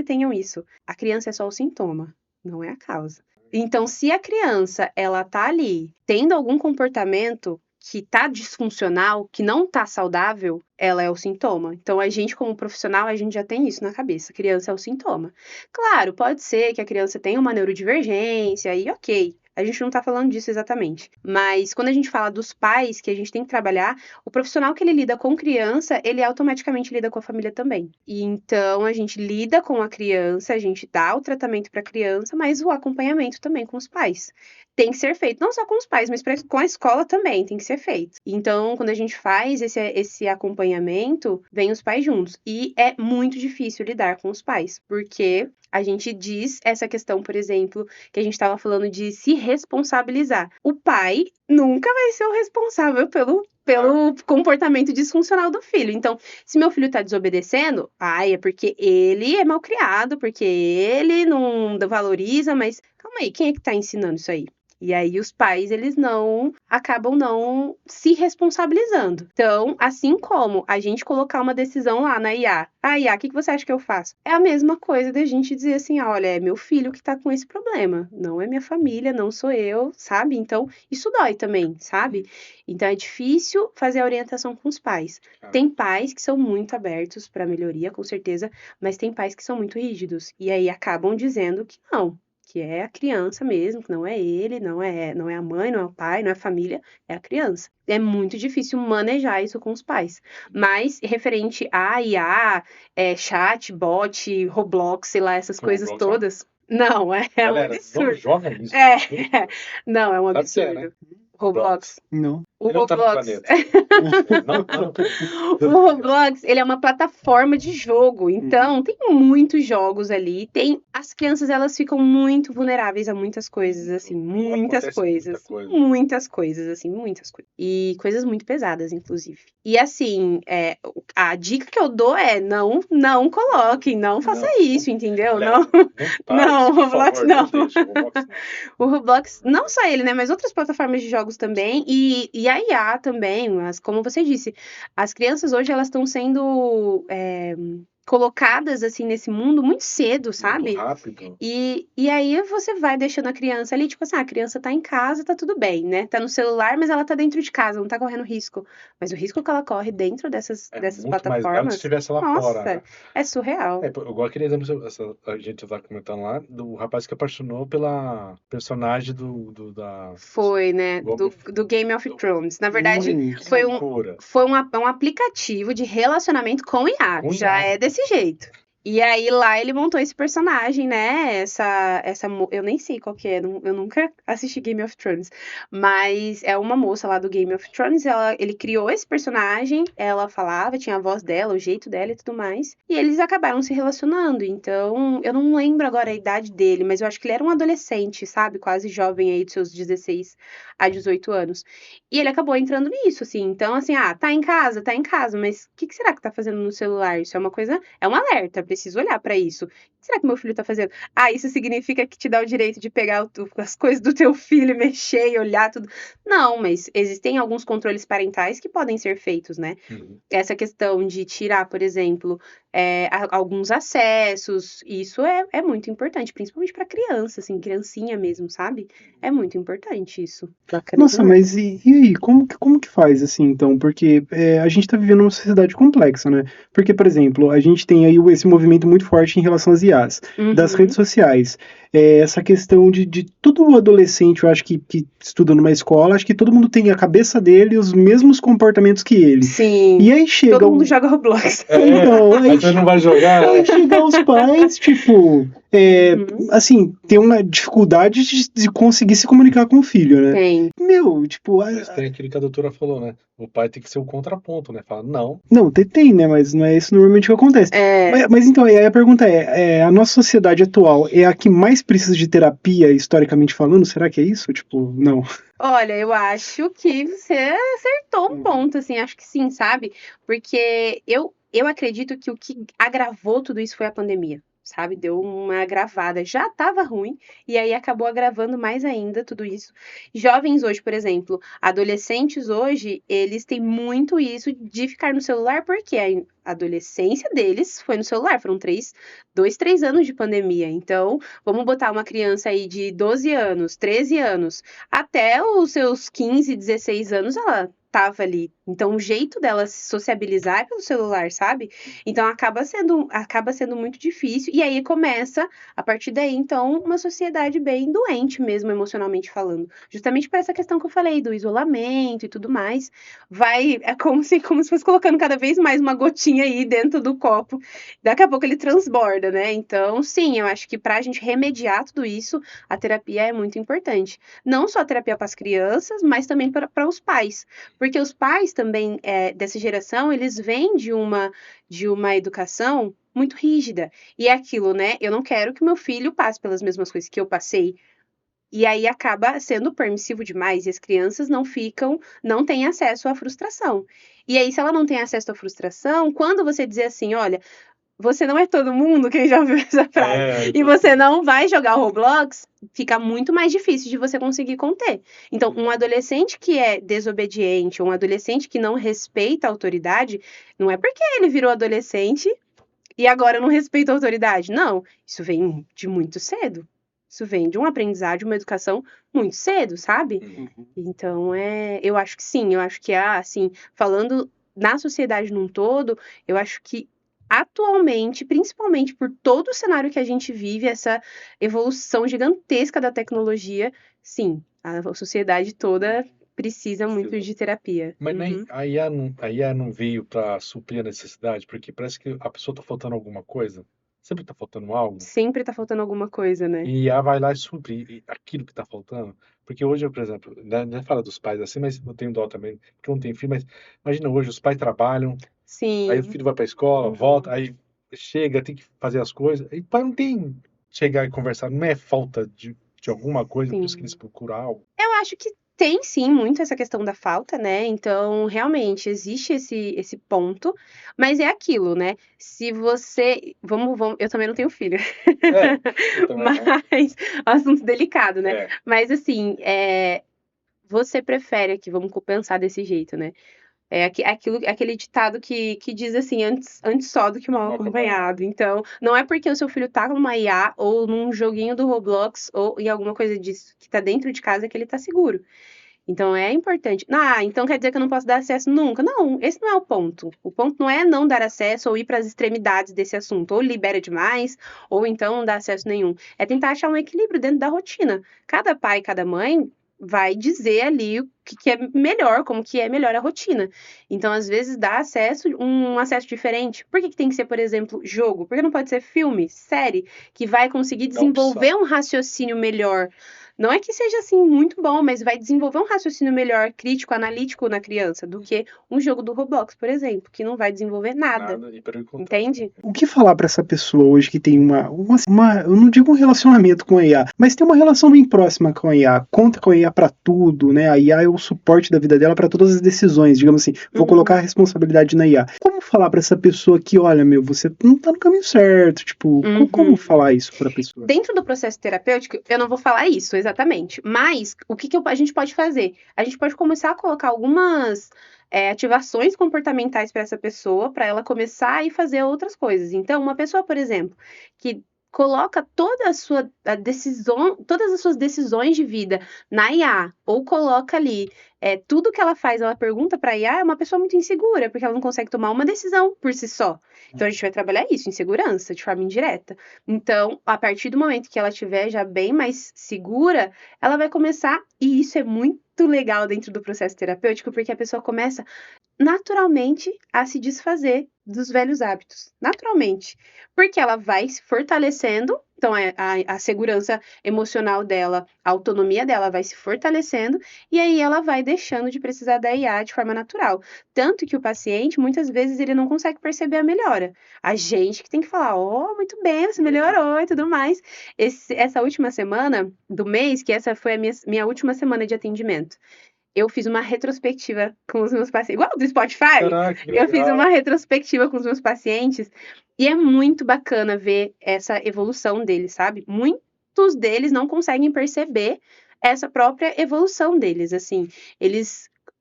tenham isso. A criança é só o sintoma, não é a causa. Então, se a criança, ela tá ali, tendo algum comportamento que tá disfuncional, que não tá saudável, ela é o sintoma. Então, a gente, como profissional, a gente já tem isso na cabeça. A criança é o sintoma. Claro, pode ser que a criança tenha uma neurodivergência e ok. A gente não tá falando disso exatamente. Mas quando a gente fala dos pais, que a gente tem que trabalhar, o profissional que ele lida com criança, ele automaticamente lida com a família também. E então a gente lida com a criança, a gente dá o tratamento para a criança, mas o acompanhamento também com os pais. Tem que ser feito, não só com os pais, mas com a escola também tem que ser feito. Então, quando a gente faz esse acompanhamento, vem os pais juntos. E é muito difícil lidar com os pais, porque a gente diz essa questão, por exemplo, que a gente estava falando de se responsabilizar. O pai nunca vai ser o responsável pelo comportamento disfuncional do filho. Então, se meu filho tá desobedecendo, é porque ele é mal criado, porque ele não valoriza, mas calma aí, quem é que tá ensinando isso aí? E aí os pais, eles acabam não se responsabilizando. Então, assim como a gente colocar uma decisão lá na IA, IA, o que você acha que eu faço? É a mesma coisa da gente dizer assim, olha, é meu filho que tá com esse problema, não é minha família, não sou eu, sabe? Então, isso dói também, sabe? Então, é difícil fazer a orientação com os pais. Tem pais que são muito abertos para melhoria, com certeza, mas tem pais que são muito rígidos. E aí acabam dizendo que não, que é a criança mesmo, que não é ele, não é a mãe, não é o pai, não é a família, é a criança. É muito difícil manejar isso com os pais. Mas, referente a IA, chat, bot, Roblox, sei lá, essas coisas Roblox, todas... Não, é um Galera, não absurdo. joga isso. Não, é um Sabe o que é, absurdo. né? Roblox. Não. O Ele não tá no Roblox. planeta. Não. O Roblox, ele é uma plataforma de jogo, então tem muitos jogos ali, as crianças, elas ficam muito vulneráveis a muitas coisas, assim, muitas Acontece coisas, assim, muitas coisas, e coisas muito pesadas, inclusive. E assim, a dica que eu dou é não coloquem, não faça isso, entendeu? Não, Roblox não. O Roblox, não só ele, né, mas outras plataformas de jogos também, e a IA também, mas como você disse, as crianças hoje, elas estão sendo colocadas, assim, nesse mundo muito cedo, sabe? Muito rápido. E aí você vai deixando a criança ali, tipo assim, a criança tá em casa, tá tudo bem, né? Tá no celular, mas ela tá dentro de casa, não tá correndo risco. Mas o risco que ela corre dentro dessas Muito mais grave plataformas, se estivesse lá nossa, fora, né? é surreal. Igual aquele exemplo, a gente tá comentando lá, do rapaz que apaixonou pela personagem da... Foi, né? Do Game of Thrones. Na verdade, foi um aplicativo de relacionamento com IA. Já é desse jeito. E aí lá ele montou esse personagem, né? Eu nem sei qual que é, eu nunca assisti Game of Thrones, mas é uma moça lá do Game of Thrones, ele criou esse personagem, ela falava, tinha a voz dela, o jeito dela e tudo mais, e eles acabaram se relacionando. Então, eu não lembro agora a idade dele, mas eu acho que ele era um adolescente, sabe? Quase jovem aí, de seus 16 a 18 anos. E ele acabou entrando nisso, assim. Então, assim, tá em casa, mas o que será que tá fazendo no celular? Isso é uma coisa, é um alerta, preciso olhar pra isso. O que será que meu filho tá fazendo? Isso significa que te dá o direito de pegar as coisas do teu filho, mexer e olhar tudo. Não, mas existem alguns controles parentais que podem ser feitos, né? Essa questão de tirar, por exemplo, alguns acessos, isso é muito importante, principalmente pra criança, assim, criancinha mesmo, sabe? É muito importante isso. Nossa, mas e aí, como que faz, assim, então? Porque a gente tá vivendo uma sociedade complexa, né? Porque, por exemplo, a gente tem aí esse movimento muito forte em relação às IAs, das redes sociais. Essa questão de todo adolescente, eu acho que estuda numa escola, acho que todo mundo tem a cabeça dele os mesmos comportamentos que ele. Sim. E aí chega... Todo mundo joga Roblox. Então, aí você não vai jogar. Aí chega os pais, tipo... assim, tem uma dificuldade de conseguir se comunicar com o filho, né? Tem. Meu, tipo... Mas tem aquilo que a doutora falou, né? O pai tem que ser o contraponto, né? Fala, não. Não, tem, né? Mas não é isso normalmente que acontece. Mas então, aí a pergunta a nossa sociedade atual é a que mais precisa de terapia, historicamente falando? Será que é isso? Tipo, não. Olha, eu acho que você acertou um ponto, assim, acho que sim, sabe? Porque eu acredito que o que agravou tudo isso foi a pandemia. Sabe, deu uma agravada, já estava ruim, e aí acabou agravando mais ainda tudo isso. Jovens hoje, por exemplo, adolescentes hoje, eles têm muito isso de ficar no celular, porque a adolescência deles foi no celular, foram 2, 3 anos de pandemia, então vamos botar uma criança aí de 12 anos, 13 anos, até os seus 15, 16 anos, ela tava ali. Então, o jeito dela se sociabilizar é pelo celular, sabe? Então, acaba sendo muito difícil. E aí começa, a partir daí, então, uma sociedade bem doente mesmo, emocionalmente falando. Justamente por essa questão que eu falei, do isolamento e tudo mais. É como se fosse colocando cada vez mais uma gotinha aí dentro do copo. Daqui a pouco ele transborda, né? Então, sim, eu acho que pra gente remediar tudo isso, a terapia é muito importante. Não só a terapia para as crianças, mas também para os pais. Porque os pais também dessa geração, eles vêm de uma educação muito rígida. E é aquilo, né? Eu não quero que meu filho passe pelas mesmas coisas que eu passei. E aí acaba sendo permissivo demais e as crianças não têm acesso à frustração. E aí, se ela não tem acesso à frustração, quando você dizer assim, olha, você não é todo mundo, quem já ouviu essa frase, e você não vai jogar o Roblox, fica muito mais difícil de você conseguir conter. Então, um adolescente que é desobediente, um adolescente que não respeita a autoridade, não é porque ele virou adolescente e agora não respeita a autoridade. Não, isso vem de muito cedo. Isso vem de um aprendizado, de uma educação muito cedo, sabe? Então, eu acho que sim, eu acho que assim, falando na sociedade num todo, eu acho que atualmente, principalmente por todo o cenário que a gente vive, essa evolução gigantesca da tecnologia, sim, a sociedade toda precisa muito de terapia. Mas a IA não veio para suprir a necessidade, porque parece que a pessoa tá faltando alguma coisa. Sempre tá faltando algo. Sempre tá faltando alguma coisa, né? E a IA vai lá e suprir aquilo que tá faltando. Porque hoje, por exemplo, não fala dos pais assim, mas eu tenho dó também, porque eu não tenho filho, mas imagina hoje, os pais trabalham, aí o Sim. filho vai pra escola, volta, aí chega, tem que fazer as coisas, e o pai não tem chegar e conversar, não é falta de alguma coisa, por isso que eles procuram algo. Eu acho que tem sim muito essa questão da falta, né? Então, realmente, existe esse ponto, mas é aquilo, né? Se você. Eu também não tenho filho. Eu também não. Mas. Assunto delicado, né? É. Mas assim, você prefere aqui, vamos pensar desse jeito, né? Aquele ditado que diz assim, antes só do que mal acompanhado. Então, não é porque o seu filho tá numa IA ou num joguinho do Roblox ou em alguma coisa disso que tá dentro de casa que ele tá seguro. Então, é importante. Então quer dizer que eu não posso dar acesso nunca? Não, esse não é o ponto. O ponto não é não dar acesso ou ir para as extremidades desse assunto. Ou libera demais, ou então não dá acesso nenhum. É tentar achar um equilíbrio dentro da rotina. Cada pai, cada mãe vai dizer ali o que é melhor, como que é melhor a rotina. Então, às vezes, dá um acesso diferente. Por que tem que ser, por exemplo, jogo? Por que não pode ser filme, série, que vai conseguir desenvolver um raciocínio melhor? Não é que seja, assim, muito bom, mas vai desenvolver um raciocínio melhor, crítico, analítico na criança, do que um jogo do Roblox, por exemplo, que não vai desenvolver nada. Entende? O que falar pra essa pessoa hoje que tem eu não digo um relacionamento com a IA, mas tem uma relação bem próxima com a IA, conta com a IA pra tudo, né? A IA é o suporte da vida dela pra todas as decisões, digamos assim, vou colocar a responsabilidade na IA. Como falar pra essa pessoa que, olha, você não tá no caminho certo, tipo, como falar isso pra pessoa? Dentro do processo terapêutico, eu não vou falar isso exatamente, mas o que a gente pode fazer? A gente pode começar a colocar algumas ativações comportamentais para essa pessoa, para ela começar a ir fazer outras coisas. Então, uma pessoa, por exemplo, que coloca todas as suas decisões de vida na IA, ou coloca ali tudo que ela faz, ela pergunta para a IA, é uma pessoa muito insegura, porque ela não consegue tomar uma decisão por si só. Então, a gente vai trabalhar isso, insegurança, de forma indireta. Então, a partir do momento que ela estiver já bem mais segura, ela vai começar, e isso é muito legal dentro do processo terapêutico, porque a pessoa começa naturalmente a se desfazer dos velhos hábitos. Naturalmente. Porque ela vai se fortalecendo, então a segurança emocional dela, a autonomia dela vai se fortalecendo, e aí ela vai deixando de precisar da IA de forma natural. Tanto que o paciente, muitas vezes, ele não consegue perceber a melhora. A gente que tem que falar, muito bem, você melhorou e tudo mais. Essa última semana do mês, que essa foi a minha última semana de atendimento, eu fiz uma retrospectiva com os meus pacientes, igual do Spotify. Caraca, que Eu fiz legal. uma retrospectiva com os meus pacientes e é muito bacana ver essa evolução deles, sabe? Muitos deles não conseguem perceber essa própria evolução deles, assim.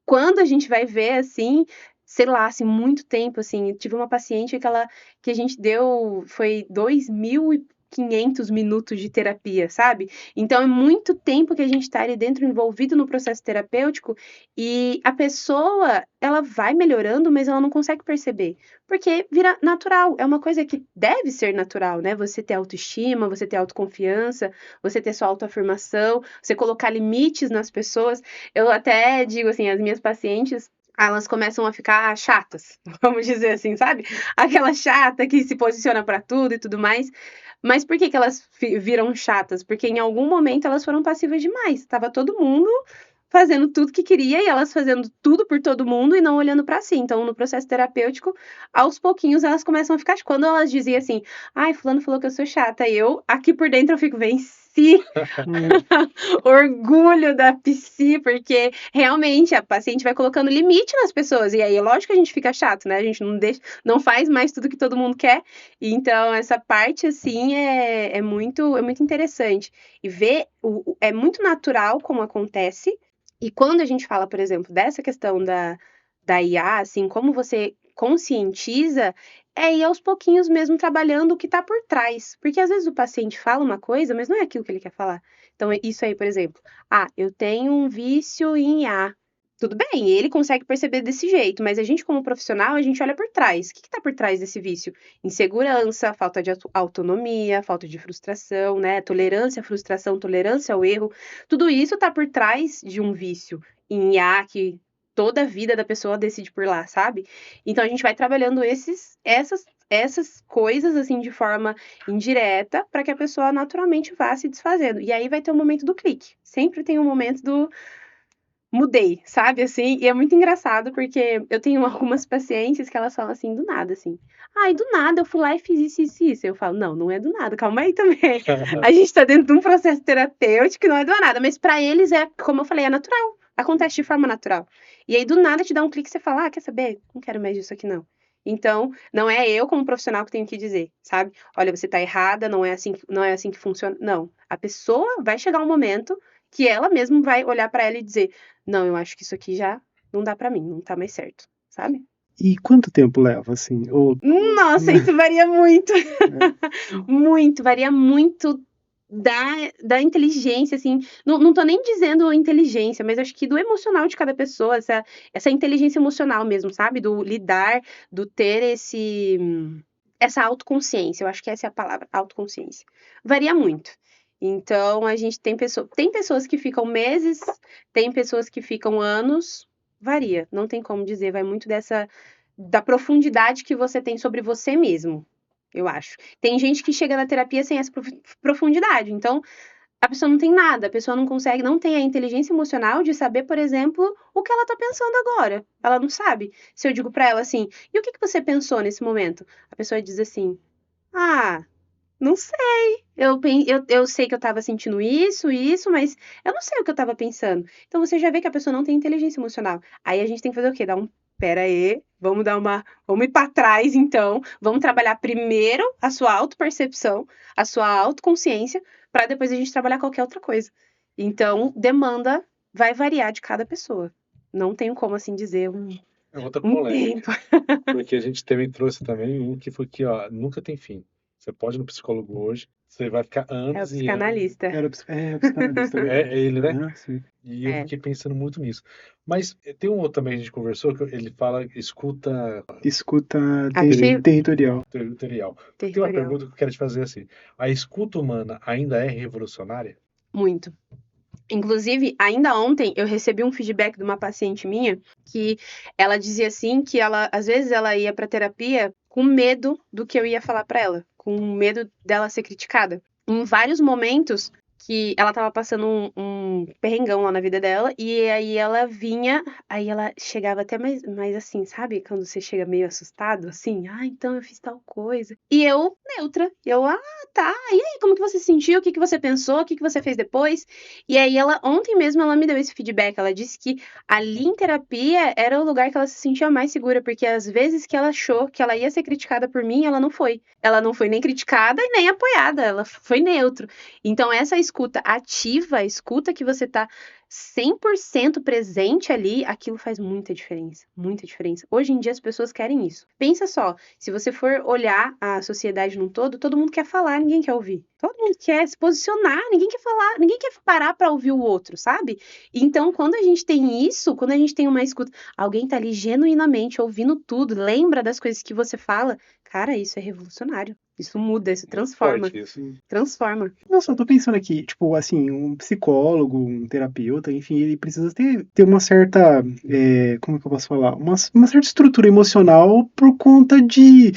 Quando a gente vai ver, assim, sei lá, assim, muito tempo, assim, eu tive uma paciente que a gente foi 2.500 minutos de terapia, sabe? Então, é muito tempo que a gente está ali dentro, envolvido no processo terapêutico, e a pessoa, ela vai melhorando, mas ela não consegue perceber, porque vira natural, é uma coisa que deve ser natural, né? Você ter autoestima, você ter autoconfiança, você ter sua autoafirmação, você colocar limites nas pessoas. Eu até digo assim, as minhas pacientes, elas começam a ficar chatas, vamos dizer assim, sabe? Aquela chata que se posiciona para tudo e tudo mais. Mas por que elas viram chatas? Porque em algum momento elas foram passivas demais. Tava todo mundo fazendo tudo que queria e elas fazendo tudo por todo mundo e não olhando para si. Então, no processo terapêutico, aos pouquinhos elas começam a ficar. Quando elas diziam assim, ai, fulano falou que eu sou chata, aqui por dentro eu fico, vem psi, orgulho da psi, porque realmente a paciente vai colocando limite nas pessoas, e aí é lógico que a gente fica chato, né? A gente não faz mais tudo que todo mundo quer, então essa parte, assim, é muito interessante. E ver, é muito natural como acontece, e quando a gente fala, por exemplo, dessa questão da IA, assim, como você conscientiza, é ir aos pouquinhos mesmo trabalhando o que está por trás. Porque às vezes o paciente fala uma coisa, mas não é aquilo que ele quer falar. Então, isso aí, por exemplo, eu tenho um vício em IA. Tudo bem, ele consegue perceber desse jeito, mas a gente, como profissional, a gente olha por trás. O que está por trás desse vício? Insegurança, falta de autonomia, falta de frustração, né? Tolerância à frustração, tolerância ao erro. Tudo isso está por trás de um vício em IA que toda a vida da pessoa decide por lá, sabe? Então a gente vai trabalhando essas coisas assim de forma indireta para que a pessoa naturalmente vá se desfazendo. E aí vai ter o momento do clique. Sempre tem um momento do mudei, sabe, assim? E é muito engraçado porque eu tenho algumas pacientes que elas falam assim, do nada, assim. E do nada eu fui lá e fiz isso, isso, isso. Eu falo, não é do nada, calma aí também. A gente tá dentro de um processo terapêutico que não é do nada, mas para eles é, como eu falei, é natural. Acontece de forma natural. E aí, do nada, te dá um clique e você fala, quer saber? Não quero mais disso aqui, não. Então, não é eu, como profissional, que tenho que dizer, sabe? Olha, você tá errada, não é assim que funciona. Não. A pessoa vai chegar um momento que ela mesma vai olhar pra ela e dizer, não, eu acho que isso aqui já não dá pra mim, não tá mais certo, sabe? E quanto tempo leva, assim? Nossa, isso varia muito. Muito, varia muito da inteligência, assim, não tô nem dizendo inteligência, mas acho que do emocional de cada pessoa, essa inteligência emocional mesmo, sabe? Do lidar, do ter essa autoconsciência, eu acho que essa é a palavra, autoconsciência. Varia muito. Então, a gente tem pessoas que ficam meses, tem pessoas que ficam anos, varia, não tem como dizer, vai muito da profundidade que você tem sobre você mesmo. Eu acho. Tem gente que chega na terapia sem essa profundidade. Então, a pessoa não tem nada, a pessoa não consegue, não tem a inteligência emocional de saber, por exemplo, o que ela tá pensando agora. Ela não sabe. Se eu digo pra ela assim, e o que você pensou nesse momento? A pessoa diz assim, não sei. Eu sei que eu tava sentindo isso, mas eu não sei o que eu tava pensando. Então, você já vê que a pessoa não tem inteligência emocional. Aí a gente tem que fazer o quê? Pera aí, vamos ir para trás então, vamos trabalhar primeiro a sua autopercepção, a sua autoconsciência, para depois a gente trabalhar qualquer outra coisa. Então, demanda vai variar de cada pessoa. Não tenho como assim dizer É outra um polêmica. tempo. Porque a gente também trouxe também um que foi que, nunca tem fim. Você pode ir no psicólogo hoje, você vai ficar É o anos e anos. psicanalista. Era o psicanalista. É ele, né? Sim. E eu fiquei pensando muito nisso. Mas tem um outro também que a gente conversou, que ele fala escuta Escuta Ativo. territorial. territorial. Tem uma pergunta que eu quero te fazer assim. A escuta humana ainda é revolucionária? Muito. Inclusive, ainda ontem eu recebi um feedback de uma paciente minha que ela dizia assim que às vezes ela ia para terapia com medo do que eu ia falar para ela, com medo dela ser criticada. Em vários momentos que ela tava passando um perrengão lá na vida dela, e aí ela chegava até mais assim, sabe? Quando você chega meio assustado, assim, então eu fiz tal coisa. E eu, neutra, tá, e aí, como que você se sentiu? O que que você pensou? O que que você fez depois? E aí ontem mesmo ela me deu esse feedback, ela disse que ali em terapia era o lugar que ela se sentia mais segura, porque às vezes que ela achou que ela ia ser criticada por mim, ela não foi. Ela não foi nem criticada e nem apoiada, ela foi neutro. Então, essa escuta ativa, a escuta que você tá 100% presente ali, aquilo faz muita diferença, muita diferença. Hoje em dia as pessoas querem isso. Pensa só, se você for olhar a sociedade num todo mundo quer falar, ninguém quer ouvir. Todo mundo quer se posicionar, ninguém quer falar, ninguém quer parar para ouvir o outro, sabe? Então, quando a gente tem isso, quando a gente tem uma escuta, alguém tá ali genuinamente ouvindo tudo, lembra das coisas que você fala, cara, isso é revolucionário. Isso muda, isso transforma. Forte isso. Transforma. Nossa, eu tô pensando aqui, tipo, assim, um psicólogo, um terapeuta, enfim, ele precisa ter uma certa, como que eu posso falar? Uma certa estrutura emocional por conta de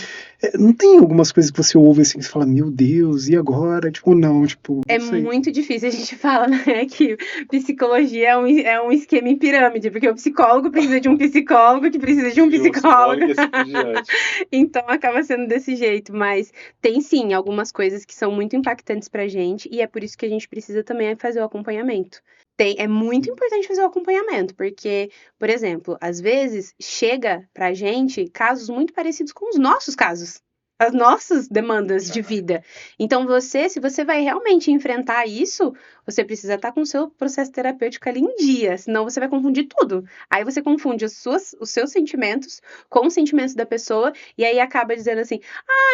Não tem algumas coisas que você ouve assim, que você fala, meu Deus, e agora? Tipo, não, tipo, É não sei. muito difícil, a gente fala, né, que psicologia é um esquema em pirâmide, porque o psicólogo precisa de um psicólogo que precisa de um psicólogo. E assim por diante. Então acaba sendo desse jeito, mas tem sim algumas coisas que são muito impactantes pra gente e é por isso que a gente precisa também fazer o acompanhamento. É muito importante fazer o acompanhamento, porque, por exemplo, às vezes chega pra gente casos muito parecidos com os nossos casos, as nossas demandas de vida. Então se você vai realmente enfrentar isso, você precisa estar com o seu processo terapêutico ali em dia, senão você vai confundir tudo. Aí você confunde os seus sentimentos com os sentimentos da pessoa e aí acaba dizendo assim,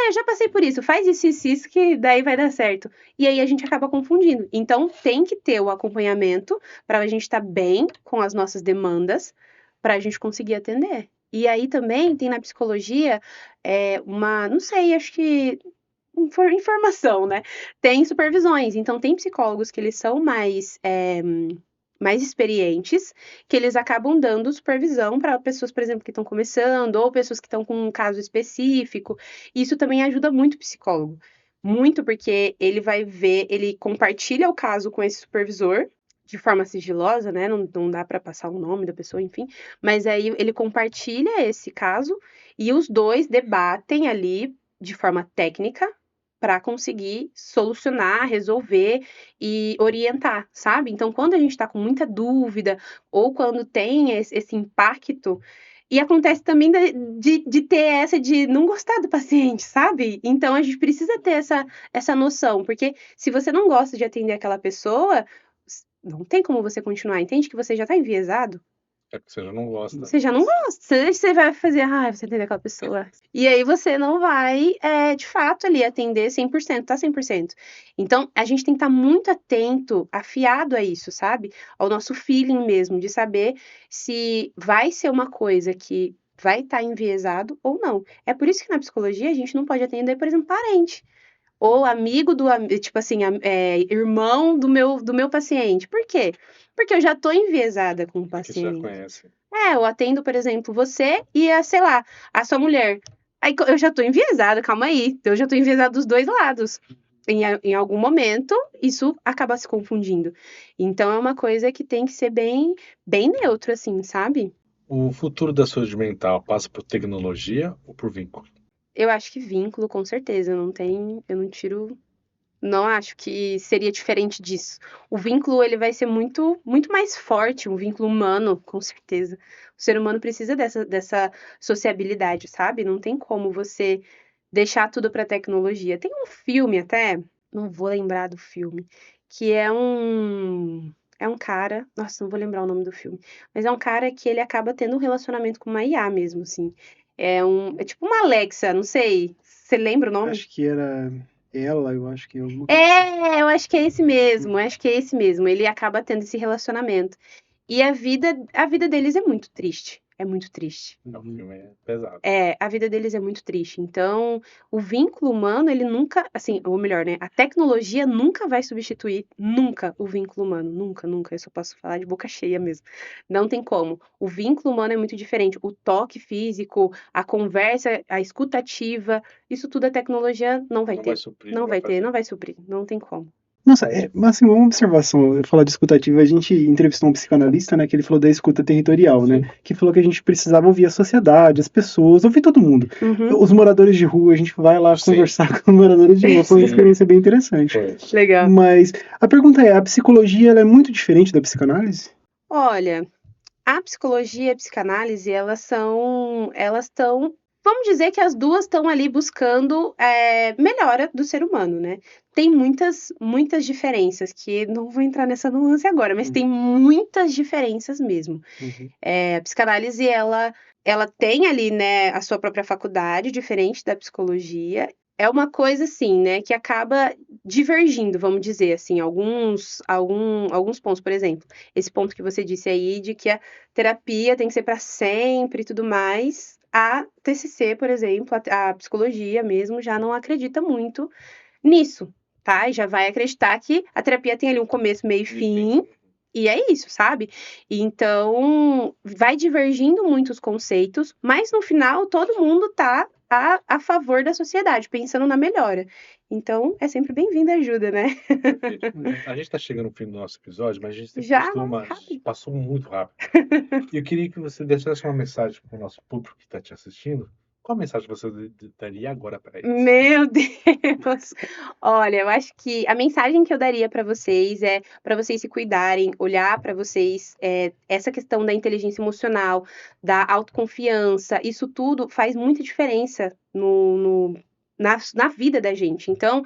eu já passei por isso, faz isso, que daí vai dar certo. E aí a gente acaba confundindo. Então tem que ter o acompanhamento para a gente estar bem com as nossas demandas, para a gente conseguir atender. E aí também tem na psicologia não sei, acho que informação, né? Tem supervisões. Então tem psicólogos que eles são mais experientes, que eles acabam dando supervisão para pessoas, por exemplo, que estão começando, ou pessoas que estão com um caso específico. Isso também ajuda muito o psicólogo. Muito, porque ele vai ver, ele compartilha o caso com esse supervisor, de forma sigilosa, né? Não dá para passar o nome da pessoa, enfim. Mas aí ele compartilha esse caso e os dois debatem ali de forma técnica para conseguir solucionar, resolver e orientar, sabe? Então, quando a gente está com muita dúvida ou quando tem esse impacto, e acontece também de ter essa de não gostar do paciente, sabe? Então, a gente precisa ter essa noção, porque se você não gosta de atender aquela pessoa, não tem como você continuar, entende que você já está enviesado? É porque você já não gosta. Você já não gosta, você vai fazer, você atender aquela pessoa. E aí você não vai, de fato, ali atender 100%, tá 100%. Então, a gente tem que estar muito atento, afiado a isso, sabe? Ao nosso feeling mesmo, de saber se vai ser uma coisa que vai estar enviesado ou não. É por isso que na psicologia a gente não pode atender, por exemplo, parente. Ou amigo tipo assim, irmão do meu paciente. Por quê? Porque eu já tô enviesada com o Porque você já paciente. conhece. Eu atendo, por exemplo, você e sei lá, a sua mulher. Aí eu já tô enviesada, calma aí. Eu já tô enviesada dos dois lados. Em algum momento, isso acaba se confundindo. Então, é uma coisa que tem que ser bem, bem neutro, assim, sabe? O futuro da saúde mental passa por tecnologia ou por vínculo? Eu acho que vínculo, com certeza. Eu não tiro. Não acho que seria diferente disso. O vínculo, ele vai ser muito, muito mais forte, um vínculo humano, com certeza. O ser humano precisa dessa sociabilidade, sabe? Não tem como você deixar tudo para tecnologia. Tem um filme até, não vou lembrar do filme, que é um cara, nossa, não vou lembrar o nome do filme, mas é um cara que ele acaba tendo um relacionamento com uma IA mesmo, assim. É tipo uma Alexa, não sei. Você lembra o nome? Acho que era ela, eu acho que é alguma coisa assim. Eu acho que é esse mesmo, acho que é esse mesmo. Ele acaba tendo esse relacionamento. E a vida deles é muito triste. É muito triste. O filme é pesado. A vida deles é muito triste. Então, o vínculo humano, ele nunca, assim, ou melhor, né? A tecnologia nunca vai substituir, nunca, o vínculo humano. Nunca, nunca. Eu só posso falar de boca cheia mesmo. Não tem como. O vínculo humano é muito diferente. O toque físico, a conversa, a escutativa, isso tudo a tecnologia não vai Não ter. vai suprir, Não vai ter, fazer. não vai suprir. Não tem como. Nossa, mas assim, uma observação, eu falar de escutativa, a gente entrevistou um psicanalista, né, que ele falou da escuta territorial, né, que falou que a gente precisava ouvir a sociedade, as pessoas, ouvir todo mundo. Uhum. Os moradores de rua, a gente vai lá conversar com os moradores de rua, foi uma experiência bem interessante. Legal. Mas a pergunta é, a psicologia ela é muito diferente da psicanálise? Olha, a psicologia e a psicanálise, elas estão, vamos dizer que as duas estão ali buscando melhora do ser humano, né? Tem muitas, muitas diferenças, que não vou entrar nessa nuance agora, mas tem muitas diferenças mesmo. A psicanálise, ela tem ali, né, a sua própria faculdade, diferente da psicologia. É uma coisa, assim, né, que acaba divergindo, vamos dizer, assim, alguns pontos. Por exemplo, esse ponto que você disse aí, de que a terapia tem que ser para sempre e tudo mais. A TCC, por exemplo, a psicologia mesmo, já não acredita muito nisso, tá? E já vai acreditar que a terapia tem ali um começo, meio e fim. E é isso, sabe? Então, vai divergindo muito os conceitos, mas no final todo mundo tá a favor da sociedade, pensando na melhora. Então, é sempre bem-vinda a ajuda, né? Gente, a gente tá chegando no fim do nosso episódio, mas a gente sempre Já, costuma. rápido. Passou muito rápido. E eu queria que você deixasse uma mensagem para o nosso público que está te assistindo. Qual mensagem você daria agora para eles? Meu Deus! Olha, eu acho que a mensagem que eu daria para vocês é para vocês se cuidarem, olhar para vocês, essa questão da inteligência emocional, da autoconfiança, isso tudo faz muita diferença na vida da gente. Então,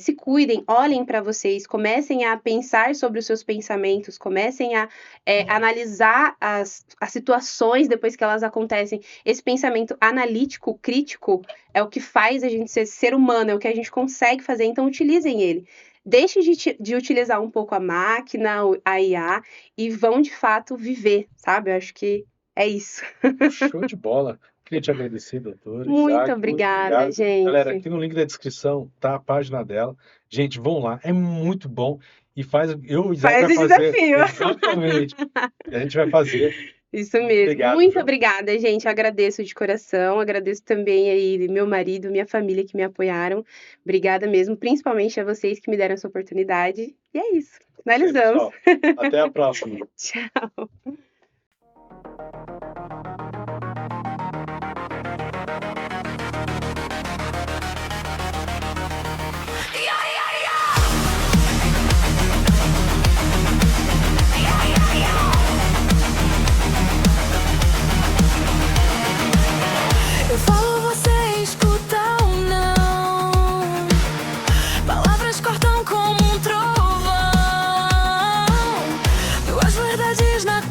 se cuidem, olhem para vocês, comecem a pensar sobre os seus pensamentos, comecem a analisar as situações depois que elas acontecem. Esse pensamento analítico, crítico, é o que faz a gente ser humano, é o que a gente consegue fazer, então utilizem ele. Deixem de utilizar um pouco a máquina, a IA, e vão de fato viver, sabe? Eu acho que é isso. Show de bola. Queria te agradecer, doutora. Muito Isaac, obrigada, obrigado. gente. Galera, aqui no link da descrição tá a página dela. Gente, vão lá, é muito bom. E eu e o Isaac Faz vai o fazer. desafio. Exatamente. A gente vai fazer. Isso mesmo. Obrigado, Muito viu? obrigada, gente. Agradeço de coração. Agradeço também aí meu marido, minha família que me apoiaram. Obrigada mesmo, principalmente a vocês que me deram essa oportunidade. E é isso. Finalizamos. Pessoal, até a próxima. Tchau. Eu falo, você escuta ou não? Palavras cortam como um trovão. Duas verdades na